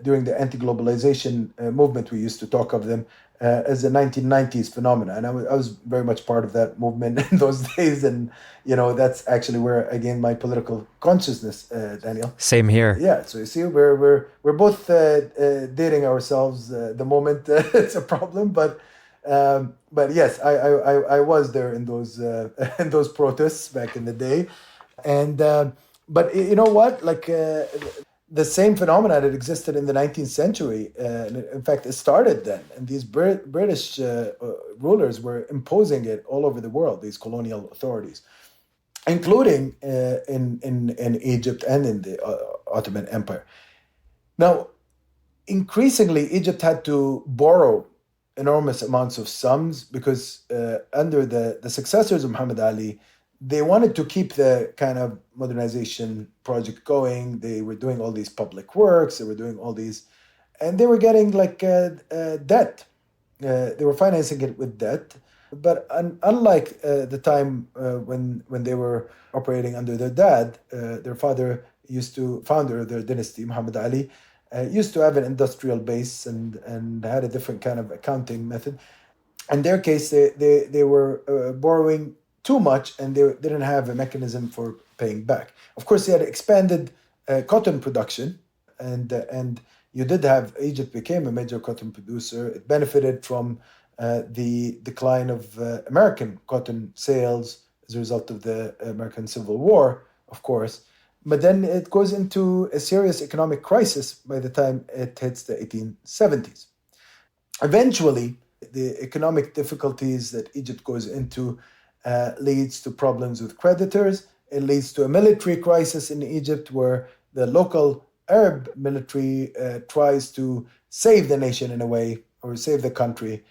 during the anti-globalization movement. We used to talk of them as a 1990s phenomena, and I was very much part of that movement in those days. And that's actually where I gained my political consciousness, Daniel. Same here. Yeah, so you see, we're both dating ourselves. The moment it's a problem, but yes, I was there in those protests back in the day, and but you know what, like. The same phenomena that existed in the 19th century. In fact, it started then. And these British rulers were imposing it all over the world, these colonial authorities, including in Egypt and in the Ottoman Empire. Now, increasingly, Egypt had to borrow enormous amounts of sums because under the successors of Muhammad Ali, they wanted to keep the kind of modernization project going. They were doing all these public works. They were doing all these, and they were getting like debt. They were financing it with debt. But unlike the time when they were operating under their dad, their father founder of their dynasty, Muhammad Ali, used to have an industrial base and had a different kind of accounting method. In their case, they were borrowing too much, and they didn't have a mechanism for paying back. Of course, they had expanded cotton production, and you did have Egypt became a major cotton producer. It benefited from the decline of American cotton sales as a result of the American Civil War, of course. But then it goes into a serious economic crisis by the time it hits the 1870s. Eventually, the economic difficulties that Egypt goes into leads to problems with creditors. It leads to a military crisis in Egypt where the local Arab military tries to save the nation in a way, or save the country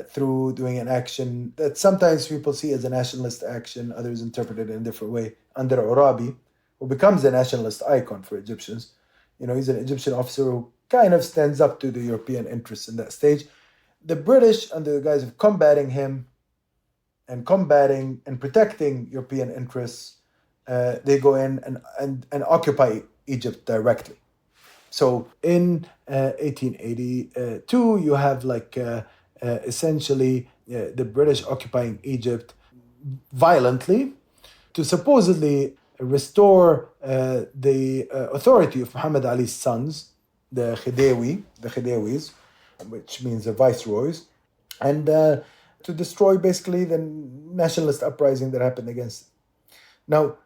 through doing an action that sometimes people see as a nationalist action, others interpret it in a different way, under Urabi, who becomes a nationalist icon for Egyptians. He's an Egyptian officer who kind of stands up to the European interests in that stage. The British, under the guise of combating him and combating and protecting European interests, they go in and occupy Egypt directly. So in 1882, you have essentially the British occupying Egypt violently to supposedly restore the authority of Muhammad Ali's sons, the Khedewis, which means the viceroys, and to destroy basically the nationalist uprising that happened against it. Now,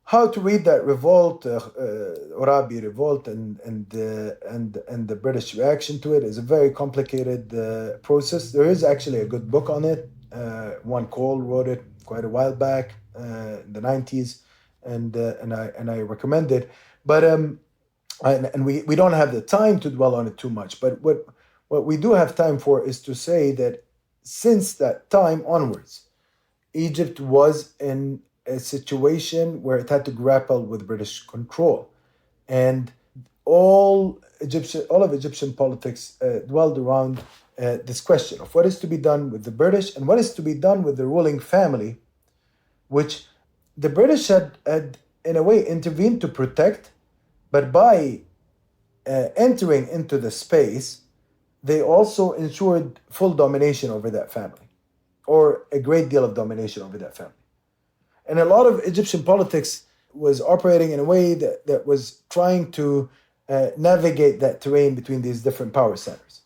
how to read that revolt, Urabi revolt, and the British reaction to it is a very complicated process. There is actually a good book on it. One Cole wrote it quite a while back in the 90s, and I recommend it. But we don't have the time to dwell on it too much. But what we do have time for is to say that since that time onwards, Egypt was in a situation where it had to grapple with British control, and all of Egyptian politics dwelled around this question of what is to be done with the British and what is to be done with the ruling family, which the British had in a way intervened to protect, but by entering into the space, they also ensured full domination over that family, or a great deal of domination over that family. And a lot of Egyptian politics was operating in a way that was trying to navigate that terrain between these different power centers.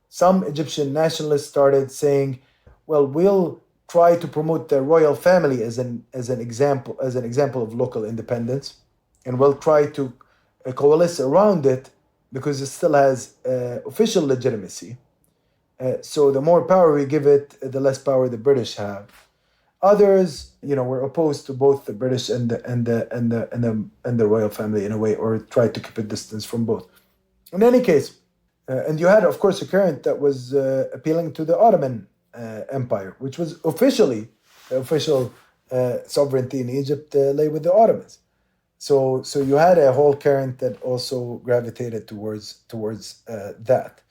Some Egyptian nationalists started saying, well, we'll try to promote the royal family as an example of local independence, and we'll try to coalesce around it because it still has official legitimacy. So the more power we give it, the less power the British have. Others, were opposed to both the British and the royal family in a way, or tried to keep a distance from both. In any case, and you had, of course, a current that was appealing to the Ottoman Empire, which was officially the official sovereignty in Egypt lay with the Ottomans. So you had a whole current that also gravitated towards that.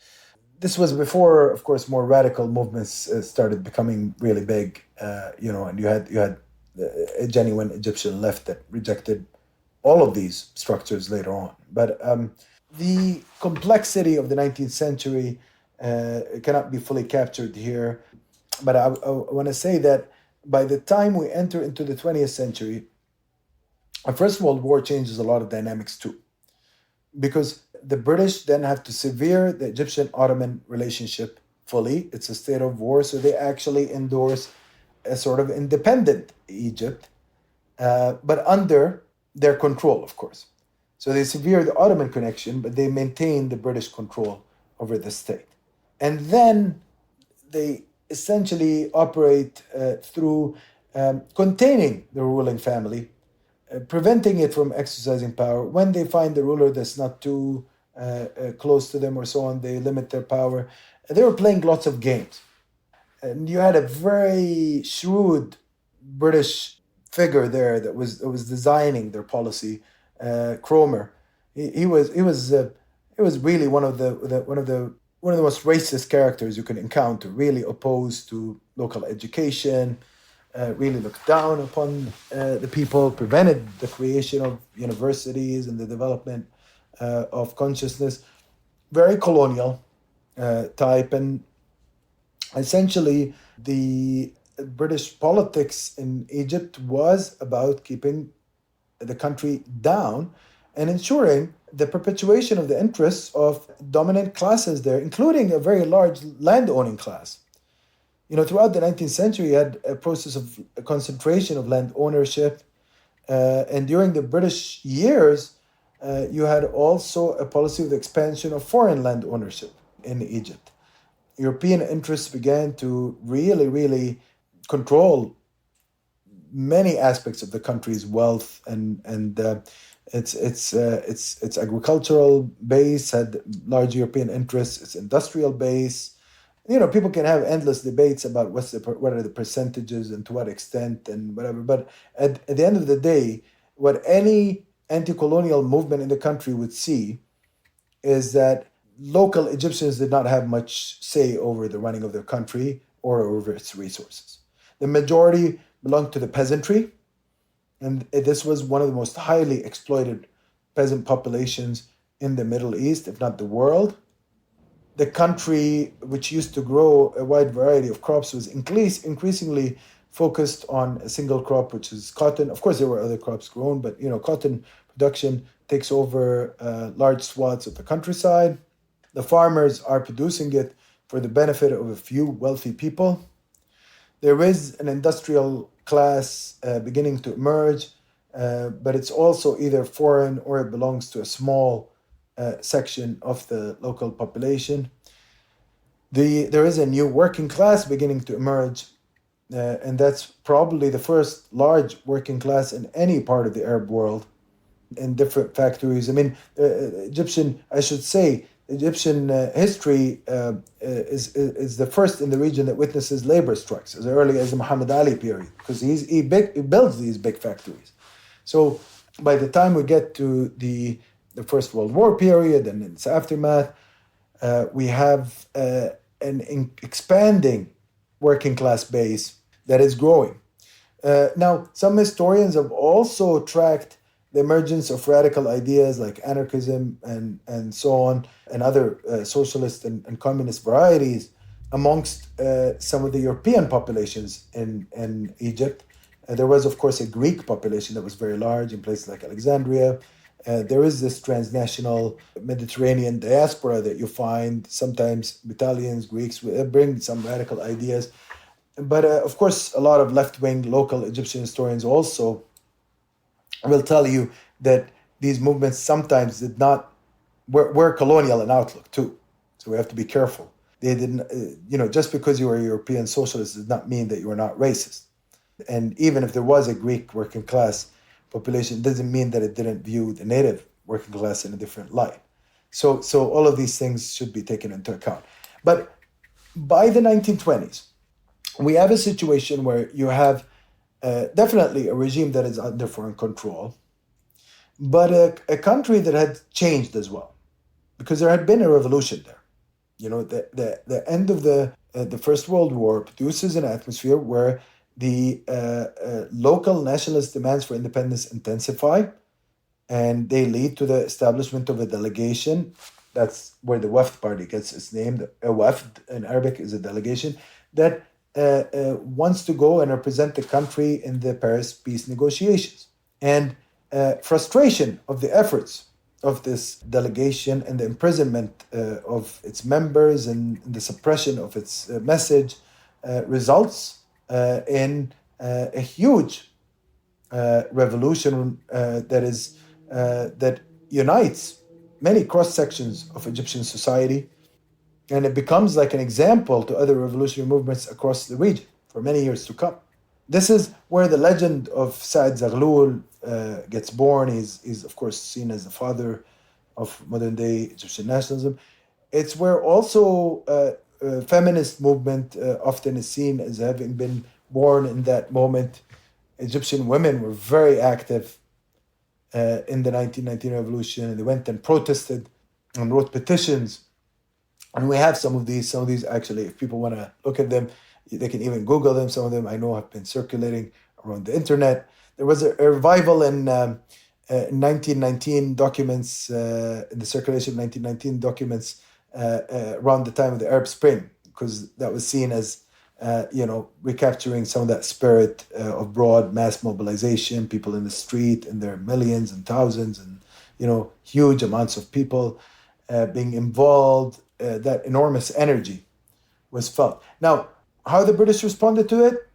This was before, of course, more radical movements started becoming really big, and you had a genuine Egyptian left that rejected all of these structures later on. But the complexity of the 19th century cannot be fully captured here. But I want to say that by the time we enter into the 20th century, the First World War changes a lot of dynamics too, because the British then have to sever the Egyptian-Ottoman relationship fully. It's a state of war, so they actually endorse a sort of independent Egypt, but under their control, of course. So they sever the Ottoman connection, but they maintain the British control over the state. And then they essentially operate through containing the ruling family, preventing it from exercising power. When they find the ruler that's not too close to them or so on, they limit their power. They were playing lots of games. And you had a very shrewd British figure there that was designing their policy, Cromer. He was really one of the most racist characters you can encounter. Really opposed to local education, really looked down upon the people, prevented the creation of universities and the development of consciousness. Very colonial type, and essentially the British politics in Egypt was about keeping the country down and ensuring the perpetuation of the interests of dominant classes there, including a very large land-owning class. Throughout the 19th century, you had a process of a concentration of land ownership. And during the British years, you had also a policy of expansion of foreign land ownership in Egypt. European interests began to really, really control many aspects of the country's wealth, and its agricultural base had large European interests. Its industrial base. People can have endless debates about what are the percentages and to what extent and whatever. But at the end of the day, what any anti-colonial movement in the country would see is that local Egyptians did not have much say over the running of their country or over its resources. The majority belonged to the peasantry, and this was one of the most highly exploited peasant populations in the Middle East, if not the world. The country, which used to grow a wide variety of crops, was increasingly focused on a single crop, which is cotton. Of course, there were other crops grown, but cotton production takes over large swaths of the countryside. The farmers are producing it for the benefit of a few wealthy people. There is an industrial class beginning to emerge, but it's also either foreign or it belongs to a small section of the local population. There is a new working class beginning to emerge, and that's probably the first large working class in any part of the Arab world in different factories. I mean, Egyptian history is the first in the region that witnesses labor strikes as early as the Muhammad Ali period, because he builds these big factories. So by the time we get to the First World War period and its aftermath, we have an expanding working class base that is growing. Now, some historians have also tracked the emergence of radical ideas like anarchism and so on, and other socialist and communist varieties amongst some of the European populations in Egypt. There was, of course, a Greek population that was very large in places like Alexandria. There is this transnational Mediterranean diaspora that you find. Sometimes Italians, Greeks bring some radical ideas. But of course, a lot of left-wing local Egyptian historians also will tell you that these movements sometimes were colonial in outlook too. So we have to be careful. They didn't, just because you were a European socialist does not mean that you were not racist. And even if there was a Greek working class population, it doesn't mean that it didn't view the native working class in a different light. So all of these things should be taken into account. But by the 1920s, we have a situation where you have definitely a regime that is under foreign control, but a country that had changed as well, because there had been a revolution there. The end of the First World War produces an atmosphere where the local nationalist demands for independence intensify, and they lead to the establishment of a delegation. That's where the Wafd party gets its name. A Wafd in Arabic is a delegation that wants to go and represent the country in the Paris peace negotiations. And frustration of the efforts of this delegation and the imprisonment of its members and the suppression of its message results in a huge revolution that unites many cross sections of Egyptian society, and it becomes like an example to other revolutionary movements across the region for many years to come. This is where the legend of Saad Zaghloul gets born. He's of course seen as the father of modern day Egyptian nationalism. It's where also feminist movement often is seen as having been born in that moment. Egyptian women were very active in the 1919 revolution, and they went and protested and wrote petitions. And we have some of these actually, if people want to look at them, they can even Google them. Some of them I know have been circulating around the internet. There was a revival in 1919 documents, in the circulation of 1919 documents around the time of the Arab Spring, because that was seen as recapturing some of that spirit of broad mass mobilization, people in the street in their millions and thousands, and huge amounts of people being involved. That enormous energy was felt. Now, how the British responded to it?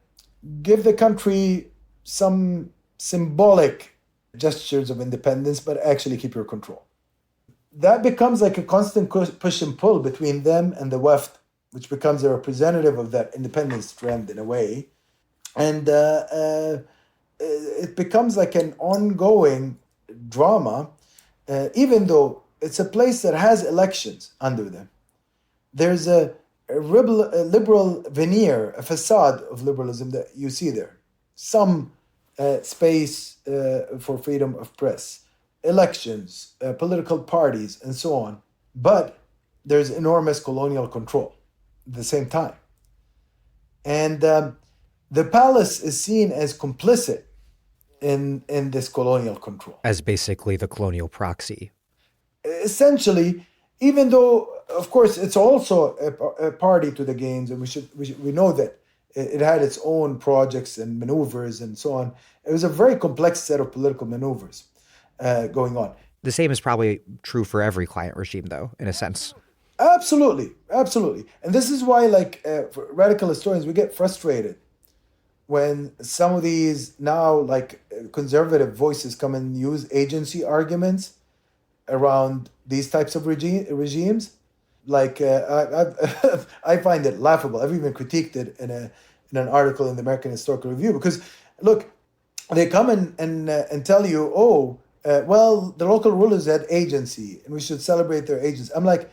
Give the country some symbolic gestures of independence, but actually keep your control. That becomes like a constant push and pull between them and the West, which becomes a representative of that independence trend in a way. And it becomes like an ongoing drama, even though it's a place that has elections under them. There's a liberal veneer, a facade of liberalism that you see there. Some space for freedom of press, elections, political parties, and so on. But there's enormous colonial control at the same time. And the palace is seen as complicit in this colonial control. As basically the colonial proxy. Essentially, even though, of course, it's also a party to the gains, and we know that it had its own projects and maneuvers and so on. It was a very complex set of political maneuvers going on. The same is probably true for every client regime, though, in a sense. Absolutely, absolutely. And this is why, for radical historians, we get frustrated when some of these now, conservative voices come and use agency arguments around these types of regimes. I find it laughable. I've even critiqued it in an article in the American Historical Review, because look, they come and tell you, well, the local rulers had agency and we should celebrate their agency. I'm like,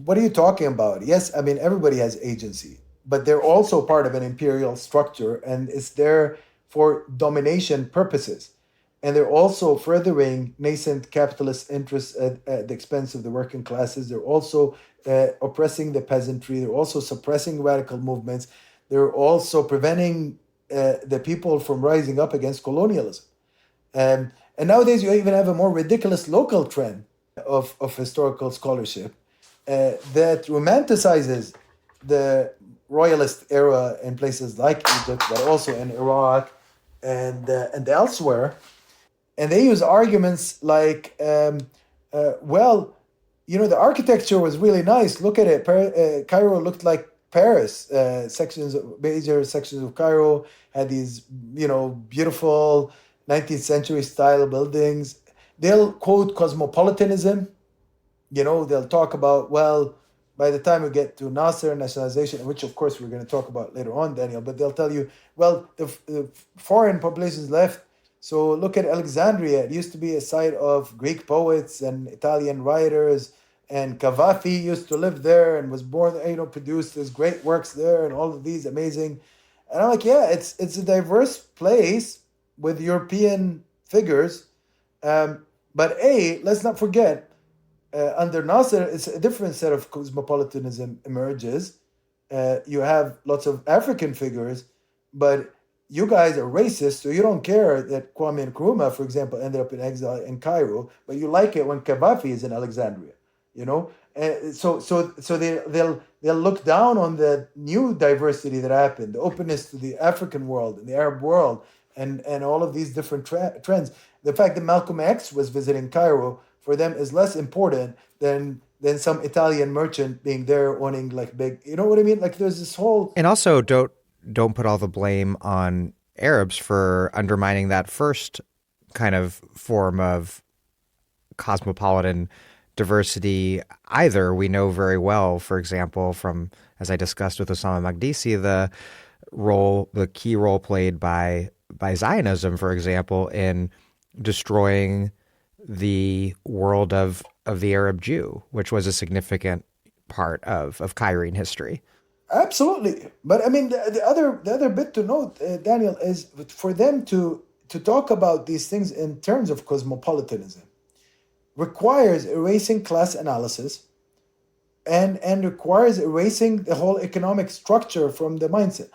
what are you talking about? Yes, I mean, everybody has agency, but they're also part of an imperial structure, and it's there for domination purposes. And they're also furthering nascent capitalist interests at the expense of the working classes. They're also oppressing the peasantry. They're also suppressing radical movements. They're also preventing the people from rising up against colonialism. And nowadays, you even have a more ridiculous local trend of historical scholarship that romanticizes the royalist era in places like Egypt, but also in Iraq and elsewhere. And they use arguments like, well, the architecture was really nice. Look at it. Cairo looked like Paris. Major sections of Cairo had these, beautiful 19th century style buildings. They'll quote cosmopolitanism. They'll talk about, well, by the time we get to Nasser nationalization, which of course we're going to talk about later on, Daniel, but they'll tell you, well, the foreign populations left. So look at Alexandria. It used to be a site of Greek poets and Italian writers, and Cavafy used to live there and was born, produced his great works there and all of these amazing. And I'm like, yeah, it's a diverse place with European figures. But let's not forget, under Nasser, it's a different set of cosmopolitanism emerges. You have lots of African figures, but you guys are racist, so you don't care that Kwame Nkrumah, for example, ended up in exile in Cairo, but you like it when Gaddafi is in Alexandria, So they'll look down on the new diversity that happened, the openness to the African world and the Arab world, and all of these different trends. The fact that Malcolm X was visiting Cairo for them is less important than some Italian merchant being there owning big, you know what I mean? There's this whole... And also don't put all the blame on Arabs for undermining that first kind of form of cosmopolitan diversity either. We know very well, for example, from, as I discussed with Osama Magdisi, the key role played by Zionism, for example, in destroying the world of the Arab Jew, which was a significant part of Cairene history. Absolutely. But I mean, the other bit to note, Daniel, is for them to talk about these things in terms of cosmopolitanism requires erasing class analysis and requires erasing the whole economic structure from the mindset.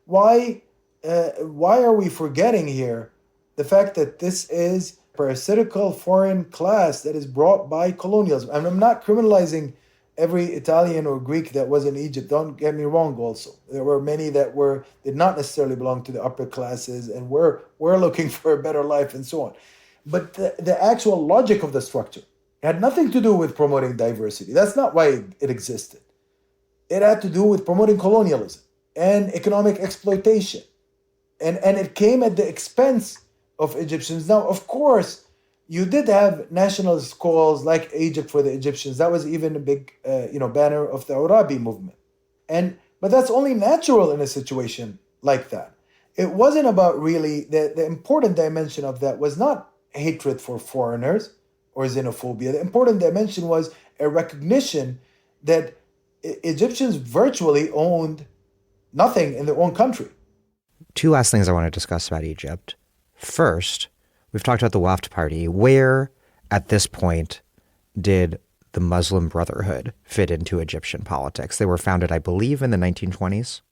Why are we forgetting here the fact that this is parasitical foreign class that is brought by colonialism? And I'm not criminalizing every Italian or Greek that was in Egypt. Don't get me wrong also. There were many that did not necessarily belong to the upper classes and were looking for a better life and so on. But the actual logic of the structure had nothing to do with promoting diversity. That's not why it existed. It had to do with promoting colonialism and economic exploitation. And it came at the expense of Egyptians. Now, of course, you did have nationalist calls like Egypt for the Egyptians. That was even a big, banner of the Arabi movement. But that's only natural in a situation like that. It wasn't about really the important dimension of that was not hatred for foreigners or xenophobia. The important dimension was a recognition that Egyptians virtually owned nothing in their own country. Two last things I want to discuss about Egypt. First, we've talked about the Wafd Party. Where, at this point, did the Muslim Brotherhood fit into Egyptian politics? They were founded, I believe, in the 1920s.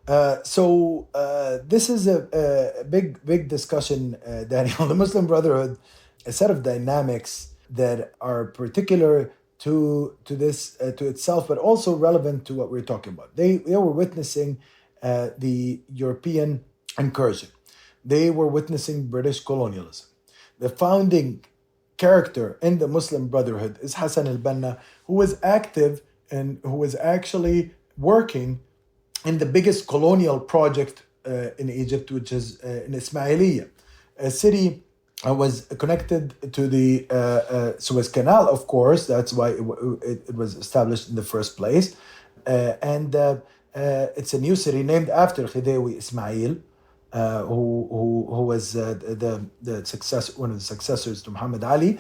This is a big discussion, Daniel. The Muslim Brotherhood, a set of dynamics that are particular to this to itself, but also relevant to what we're talking about. They were witnessing the European incursion. They were witnessing British colonialism. The founding character in the Muslim Brotherhood is Hassan al-Banna, who was active and who was actually working in the biggest colonial project in Egypt, which is in Ismailiyah, a city was connected to the Suez Canal, of course. That's why it was established in the first place. It's a new city named after Khidewi Ismail, who was one of the successors to Muhammad Ali.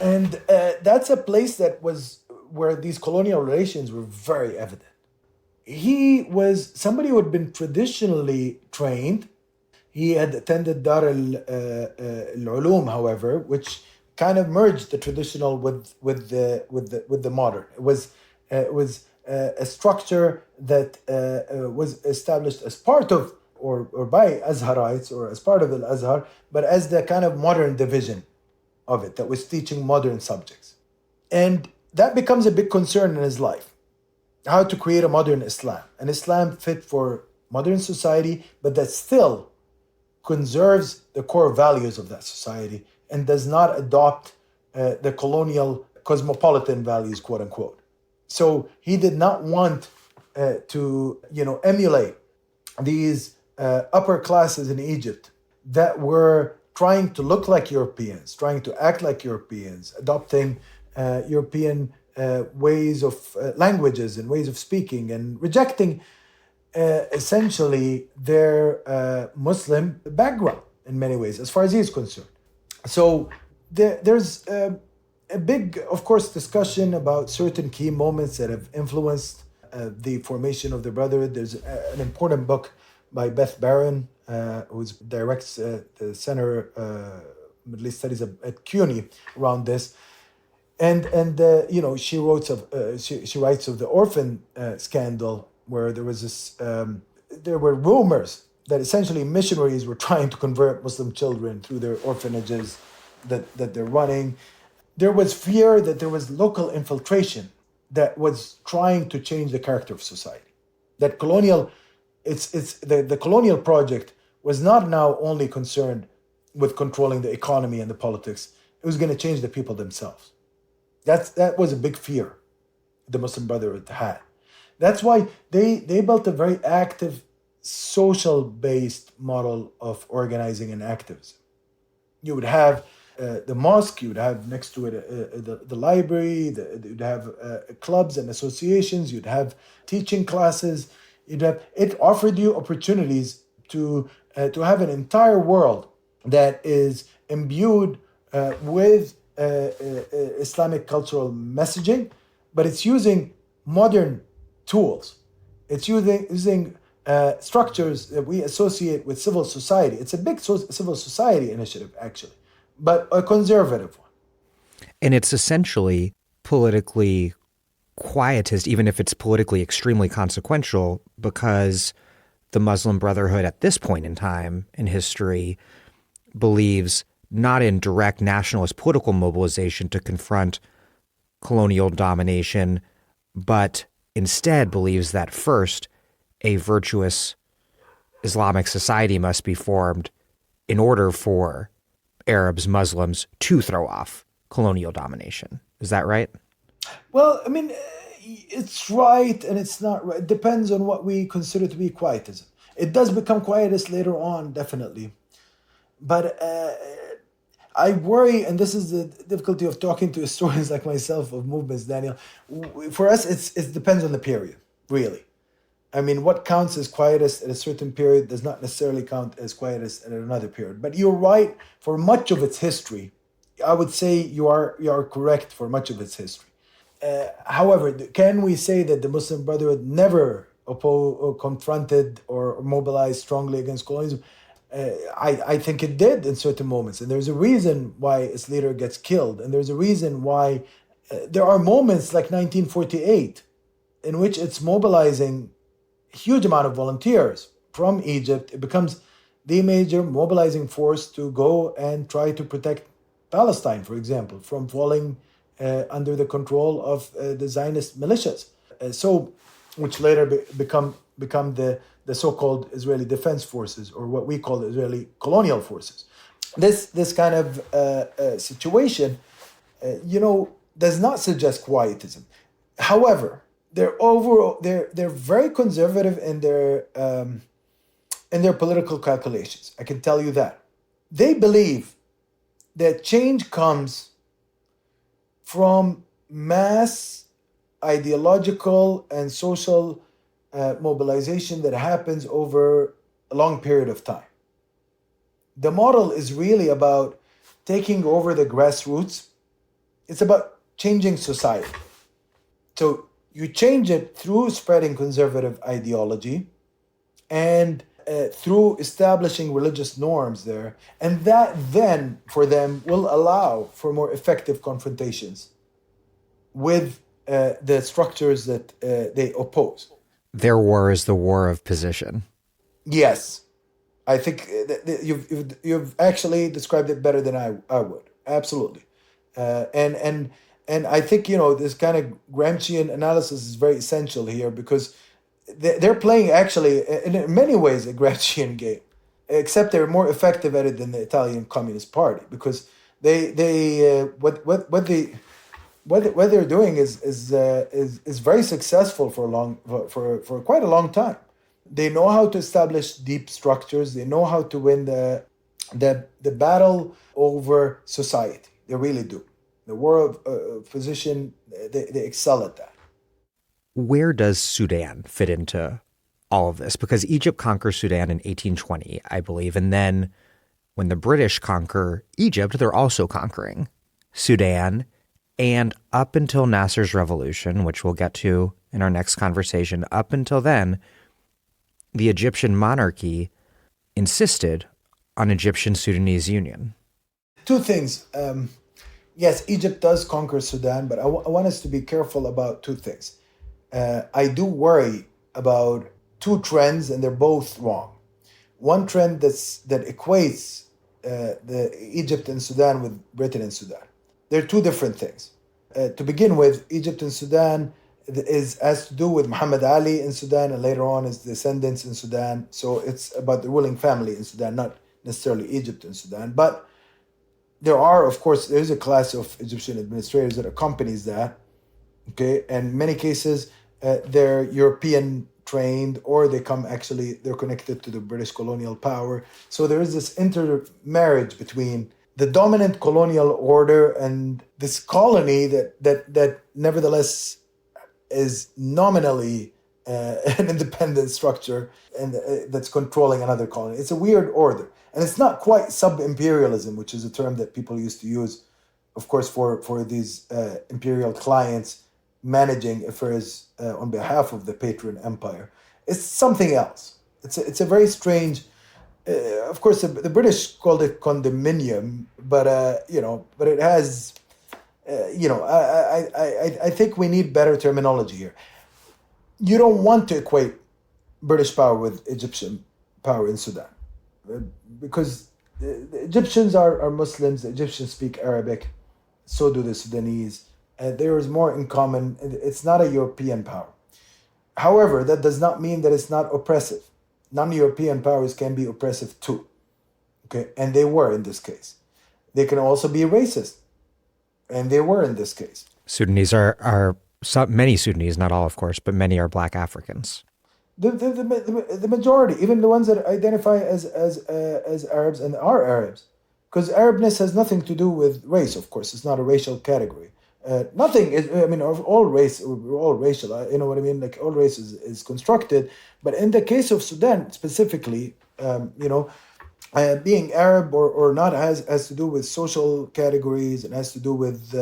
And that's a place that was where these colonial relations were very evident. He was somebody who had been traditionally trained. He had attended Dar al-Ulum, however, which kind of merged the traditional with the modern. It was a structure that was established as part of or by Azharites or as part of Al-Azhar, but as the kind of modern division of it that was teaching modern subjects. And that becomes a big concern in his life. How to create a modern Islam, an Islam fit for modern society, but that still conserves the core values of that society and does not adopt the colonial cosmopolitan values, quote unquote. So he did not want to emulate these upper classes in Egypt that were trying to look like Europeans, trying to act like Europeans, adopting European ways of languages and ways of speaking, and rejecting essentially their Muslim background in many ways, as far as he is concerned. So there's a big, of course, discussion about certain key moments that have influenced the formation of the Brotherhood. There's an important book by Beth Barron, who directs the Center Middle East Studies at CUNY around this. And she writes of the orphan scandal, where there was this there were rumors that essentially missionaries were trying to convert Muslim children through their orphanages that they're running. There was fear that there was local infiltration that was trying to change the character of society. That the colonial project was not now only concerned with controlling the economy and the politics. It was going to change the people themselves. That was a big fear the Muslim Brotherhood had. That's why they built a very active, social-based model of organizing and activism. You would have the mosque, you would have next to it the library, you'd have clubs and associations, you'd have teaching classes. It offered you opportunities to have an entire world that is imbued with Islamic cultural messaging, but it's using modern tools. It's using structures that we associate with civil society. It's a big civil society initiative, actually, but a conservative one. And it's essentially politically quietist, even if it's politically extremely consequential, because the Muslim Brotherhood at this point in time in history believes not in direct nationalist political mobilization to confront colonial domination, but instead believes that first, a virtuous Islamic society must be formed in order for Arabs, Muslims to throw off colonial domination. Is that right? Well, I mean, it's right and it's not right. It depends on what we consider to be quietism. It does become quietist later on, definitely. But I worry, and this is the difficulty of talking to historians like myself of movements, Daniel. For us, it depends on the period, really. I mean, what counts as quietist at a certain period does not necessarily count as quietist at another period. But you're right, for much of its history, I would say you are correct for much of its history. However, can we say that the Muslim Brotherhood never confronted or mobilized strongly against colonialism? I think it did in certain moments, and there's a reason why its leader gets killed, and there's a reason why there are moments like 1948 in which it's mobilizing a huge amount of volunteers from Egypt. It becomes the major mobilizing force to go and try to protect Palestine, for example, from falling under the control of the Zionist militias. Which later become the so-called Israeli Defense Forces, or what we call the Israeli Colonial Forces. This kind of situation, does not suggest quietism. However, they're very conservative in their political calculations. I can tell you that. They believe that change comes from mass ideological and social mobilization that happens over a long period of time. The model is really about taking over the grassroots. It's about changing society. So you change it through spreading conservative ideology and through establishing religious norms there. And that then, for them, will allow for more effective confrontations with the structures that they oppose. Their war is the war of position. Yes, I think you've actually described it better than I would. Absolutely, and I think this kind of Gramscian analysis is very essential here, because they're playing actually in many ways a Gramscian game, except they're more effective at it than the Italian Communist Party, because what they're doing is very successful for quite a long time. They know how to establish deep structures. They know how to win the battle over society. They really do. The war of position, they excel at that. Where does Sudan fit into all of this? Because Egypt conquers Sudan in 1820, I believe, and then when the British conquer Egypt, they're also conquering Sudan. And up until Nasser's revolution, which we'll get to in our next conversation, up until then, the Egyptian monarchy insisted on Egyptian-Sudanese union. Two things. Yes, Egypt does conquer Sudan, but I want us to be careful about two things. I do worry about two trends, and they're both wrong. One trend that equates the Egypt and Sudan with Britain and Sudan. They're two different things. To begin with, Egypt and Sudan has to do with Muhammad Ali in Sudan, and later on his descendants in Sudan. So it's about the ruling family in Sudan, not necessarily Egypt and Sudan. But there's a class of Egyptian administrators that accompanies that. Okay, and in many cases, they're European trained, or they're connected to the British colonial power. So there is this intermarriage between the dominant colonial order and this colony that nevertheless is nominally an independent structure, and that's controlling another colony. It's a weird order, and it's not quite sub-imperialism, which is a term that people used to use, of course, for these imperial clients managing affairs on behalf of the patron empire. It's something else. It's a very strange. Of course, the British called it condominium, but it has. I think we need better terminology here. You don't want to equate British power with Egyptian power in Sudan, because the Egyptians are Muslims. The Egyptians speak Arabic, so do the Sudanese. There is more in common. It's not a European power. However, that does not mean that it's not oppressive. Non-European powers can be oppressive too. Okay, and they were in this case. They can also be racist. And they were in this case. Sudanese are many Sudanese, not all, of course, but many are Black Africans. The majority, even the ones that identify as Arabs and are Arabs, because Arabness has nothing to do with race. Of course, it's not a racial category. Nothing is. I mean, all race, we're all racial. You know what I mean? Like all race is constructed. But in the case of Sudan specifically, being Arab or not has to do with social categories and has to do with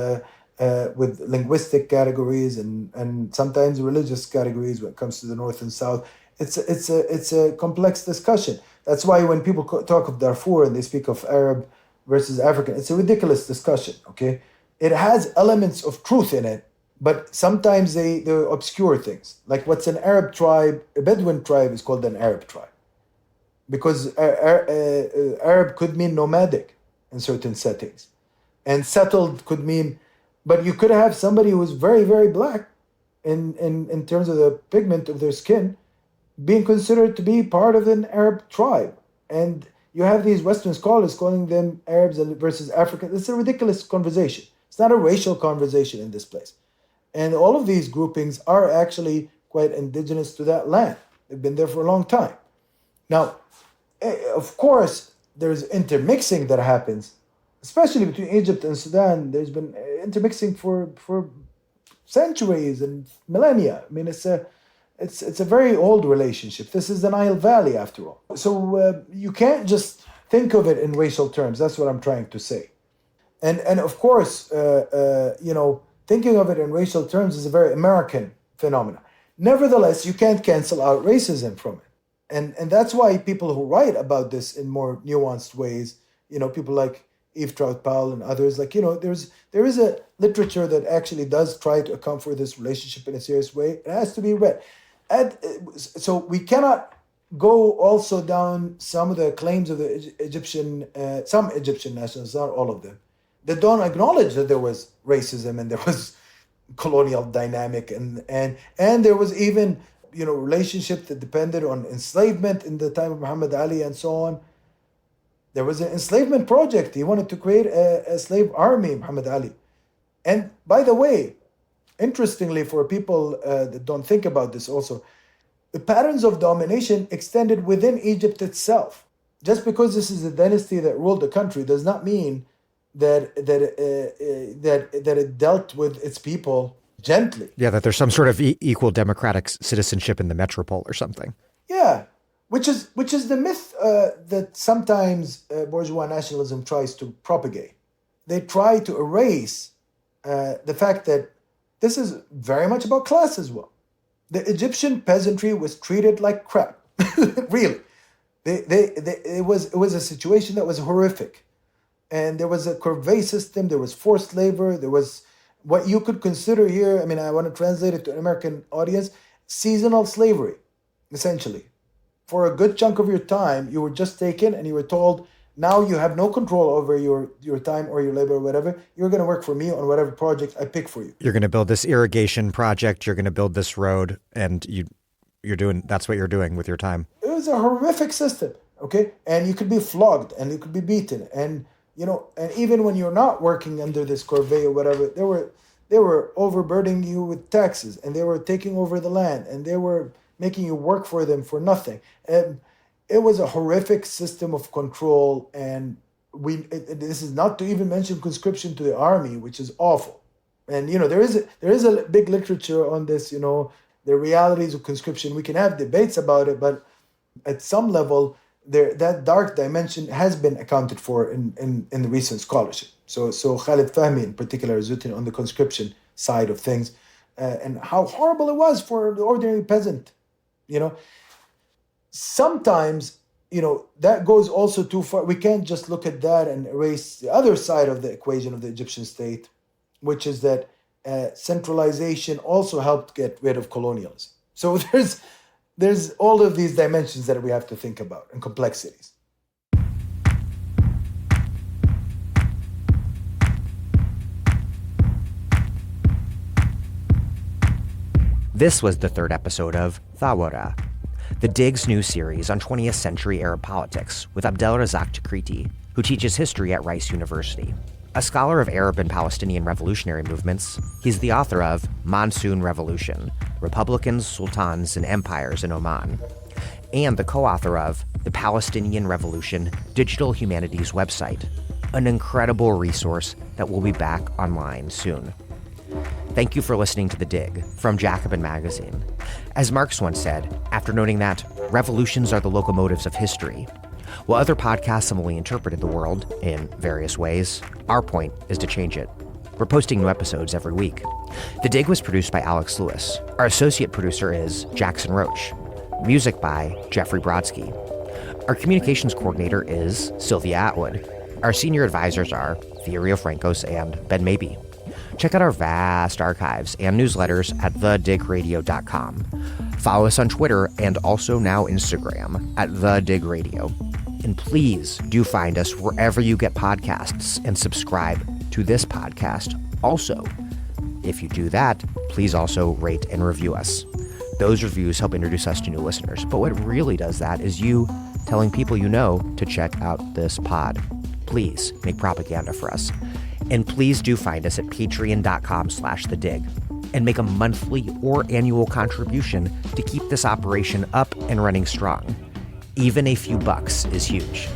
linguistic categories and sometimes religious categories when it comes to the North and South. It's a complex discussion. That's why when people talk of Darfur and they speak of Arab versus African, it's a ridiculous discussion. Okay, it has elements of truth in it, but sometimes they obscure things. Like what's an Arab tribe, a Bedouin tribe is called an Arab tribe. Because Arab could mean nomadic in certain settings. And settled could mean, but you could have somebody who was very, very black in terms of the pigment of their skin being considered to be part of an Arab tribe. And you have these Western scholars calling them Arabs versus Africans. It's a ridiculous conversation. It's not a racial conversation in this place. And all of these groupings are actually quite indigenous to that land. They've been there for a long time. Now, of course, there's intermixing that happens, especially between Egypt and Sudan. There's been intermixing for centuries and millennia. I mean, it's a very old relationship. This is the Nile Valley, after all. So you can't just think of it in racial terms. That's what I'm trying to say. And of course, thinking of it in racial terms is a very American phenomenon. Nevertheless, you can't cancel out racism from it. And that's why people who write about this in more nuanced ways, people like Eve Trout Powell and others, there is a literature that actually does try to account for this relationship in a serious way. It has to be read. So we cannot go also down some of the claims of the some Egyptian nationalists, not all of them, that don't acknowledge that there was racism and there was colonial dynamic and there was even relationship that depended on enslavement in the time of Muhammad Ali and so on. There was an enslavement project. He wanted to create a slave army, Muhammad Ali. And by the way, interestingly, for people that don't think about this also, the patterns of domination extended within Egypt itself. Just because this is a dynasty that ruled the country does not mean that it dealt with its people gently. Yeah, that there's some sort of equal democratic citizenship in the metropole or something. Yeah, which is the myth that sometimes bourgeois nationalism tries to propagate. They try to erase the fact that this is very much about class as well. The Egyptian peasantry was treated like crap, really. It was a situation that was horrific. And there was a corvée system, there was forced labor, there was what you could consider here, I mean, I want to translate it to an American audience, seasonal slavery, essentially. For a good chunk of your time, you were just taken and you were told, now you have no control over your time or your labor or whatever. You're going to work for me on whatever project I pick for you. You're going to build this irrigation project, you're going to build this road, and that's what you're doing with your time. It was a horrific system, okay? And you could be flogged and you could be beaten. And and even when you're not working under this corvée or whatever, they were overburdening you with taxes, and they were taking over the land, and they were making you work for them for nothing. And it was a horrific system of control. And this is not to even mention conscription to the army, which is awful. And there is a big literature on this. The realities of conscription. We can have debates about it, but at some level, that dark dimension has been accounted for in the recent scholarship. So Khalid Fahmy in particular has written on the conscription side of things and how horrible it was for the ordinary peasant. Sometimes, that goes also too far. We can't just look at that and erase the other side of the equation of the Egyptian state, which is that centralization also helped get rid of colonialism. So there's all of these dimensions that we have to think about and complexities. This was the third episode of Thawara, the Dig's new series on 20th century Arab politics with Abdel Razak Takriti, who teaches history at Rice University. A scholar of Arab and Palestinian revolutionary movements, he's the author of Monsoon Revolution: Republicans, Sultans, and Empires in Oman, and the co-author of the Palestinian Revolution Digital Humanities website, an incredible resource that will be back online soon. Thank you for listening to The Dig from Jacobin Magazine. As Marx once said, after noting that revolutions are the locomotives of history, while other podcasts similarly interpreted the world in various ways, our point is to change it. We're posting new episodes every week. The Dig was produced by Alex Lewis. Our associate producer is Jackson Roach. Music by Jeffrey Brodsky. Our communications coordinator is Sylvia Atwood. Our senior advisors are Theorio Francos and Ben Mabey. Check out our vast archives and newsletters at thedigradio.com. Follow us on Twitter and also now Instagram at thedigradio. And please do find us wherever you get podcasts and subscribe to this podcast. Also, if you do that, please also rate and review us. Those reviews help introduce us to new listeners. But what really does that is you telling people you know to check out this pod. Please make propaganda for us. And please do find us at patreon.com/thedig and make a monthly or annual contribution to keep this operation up and running strong. Even a few bucks is huge.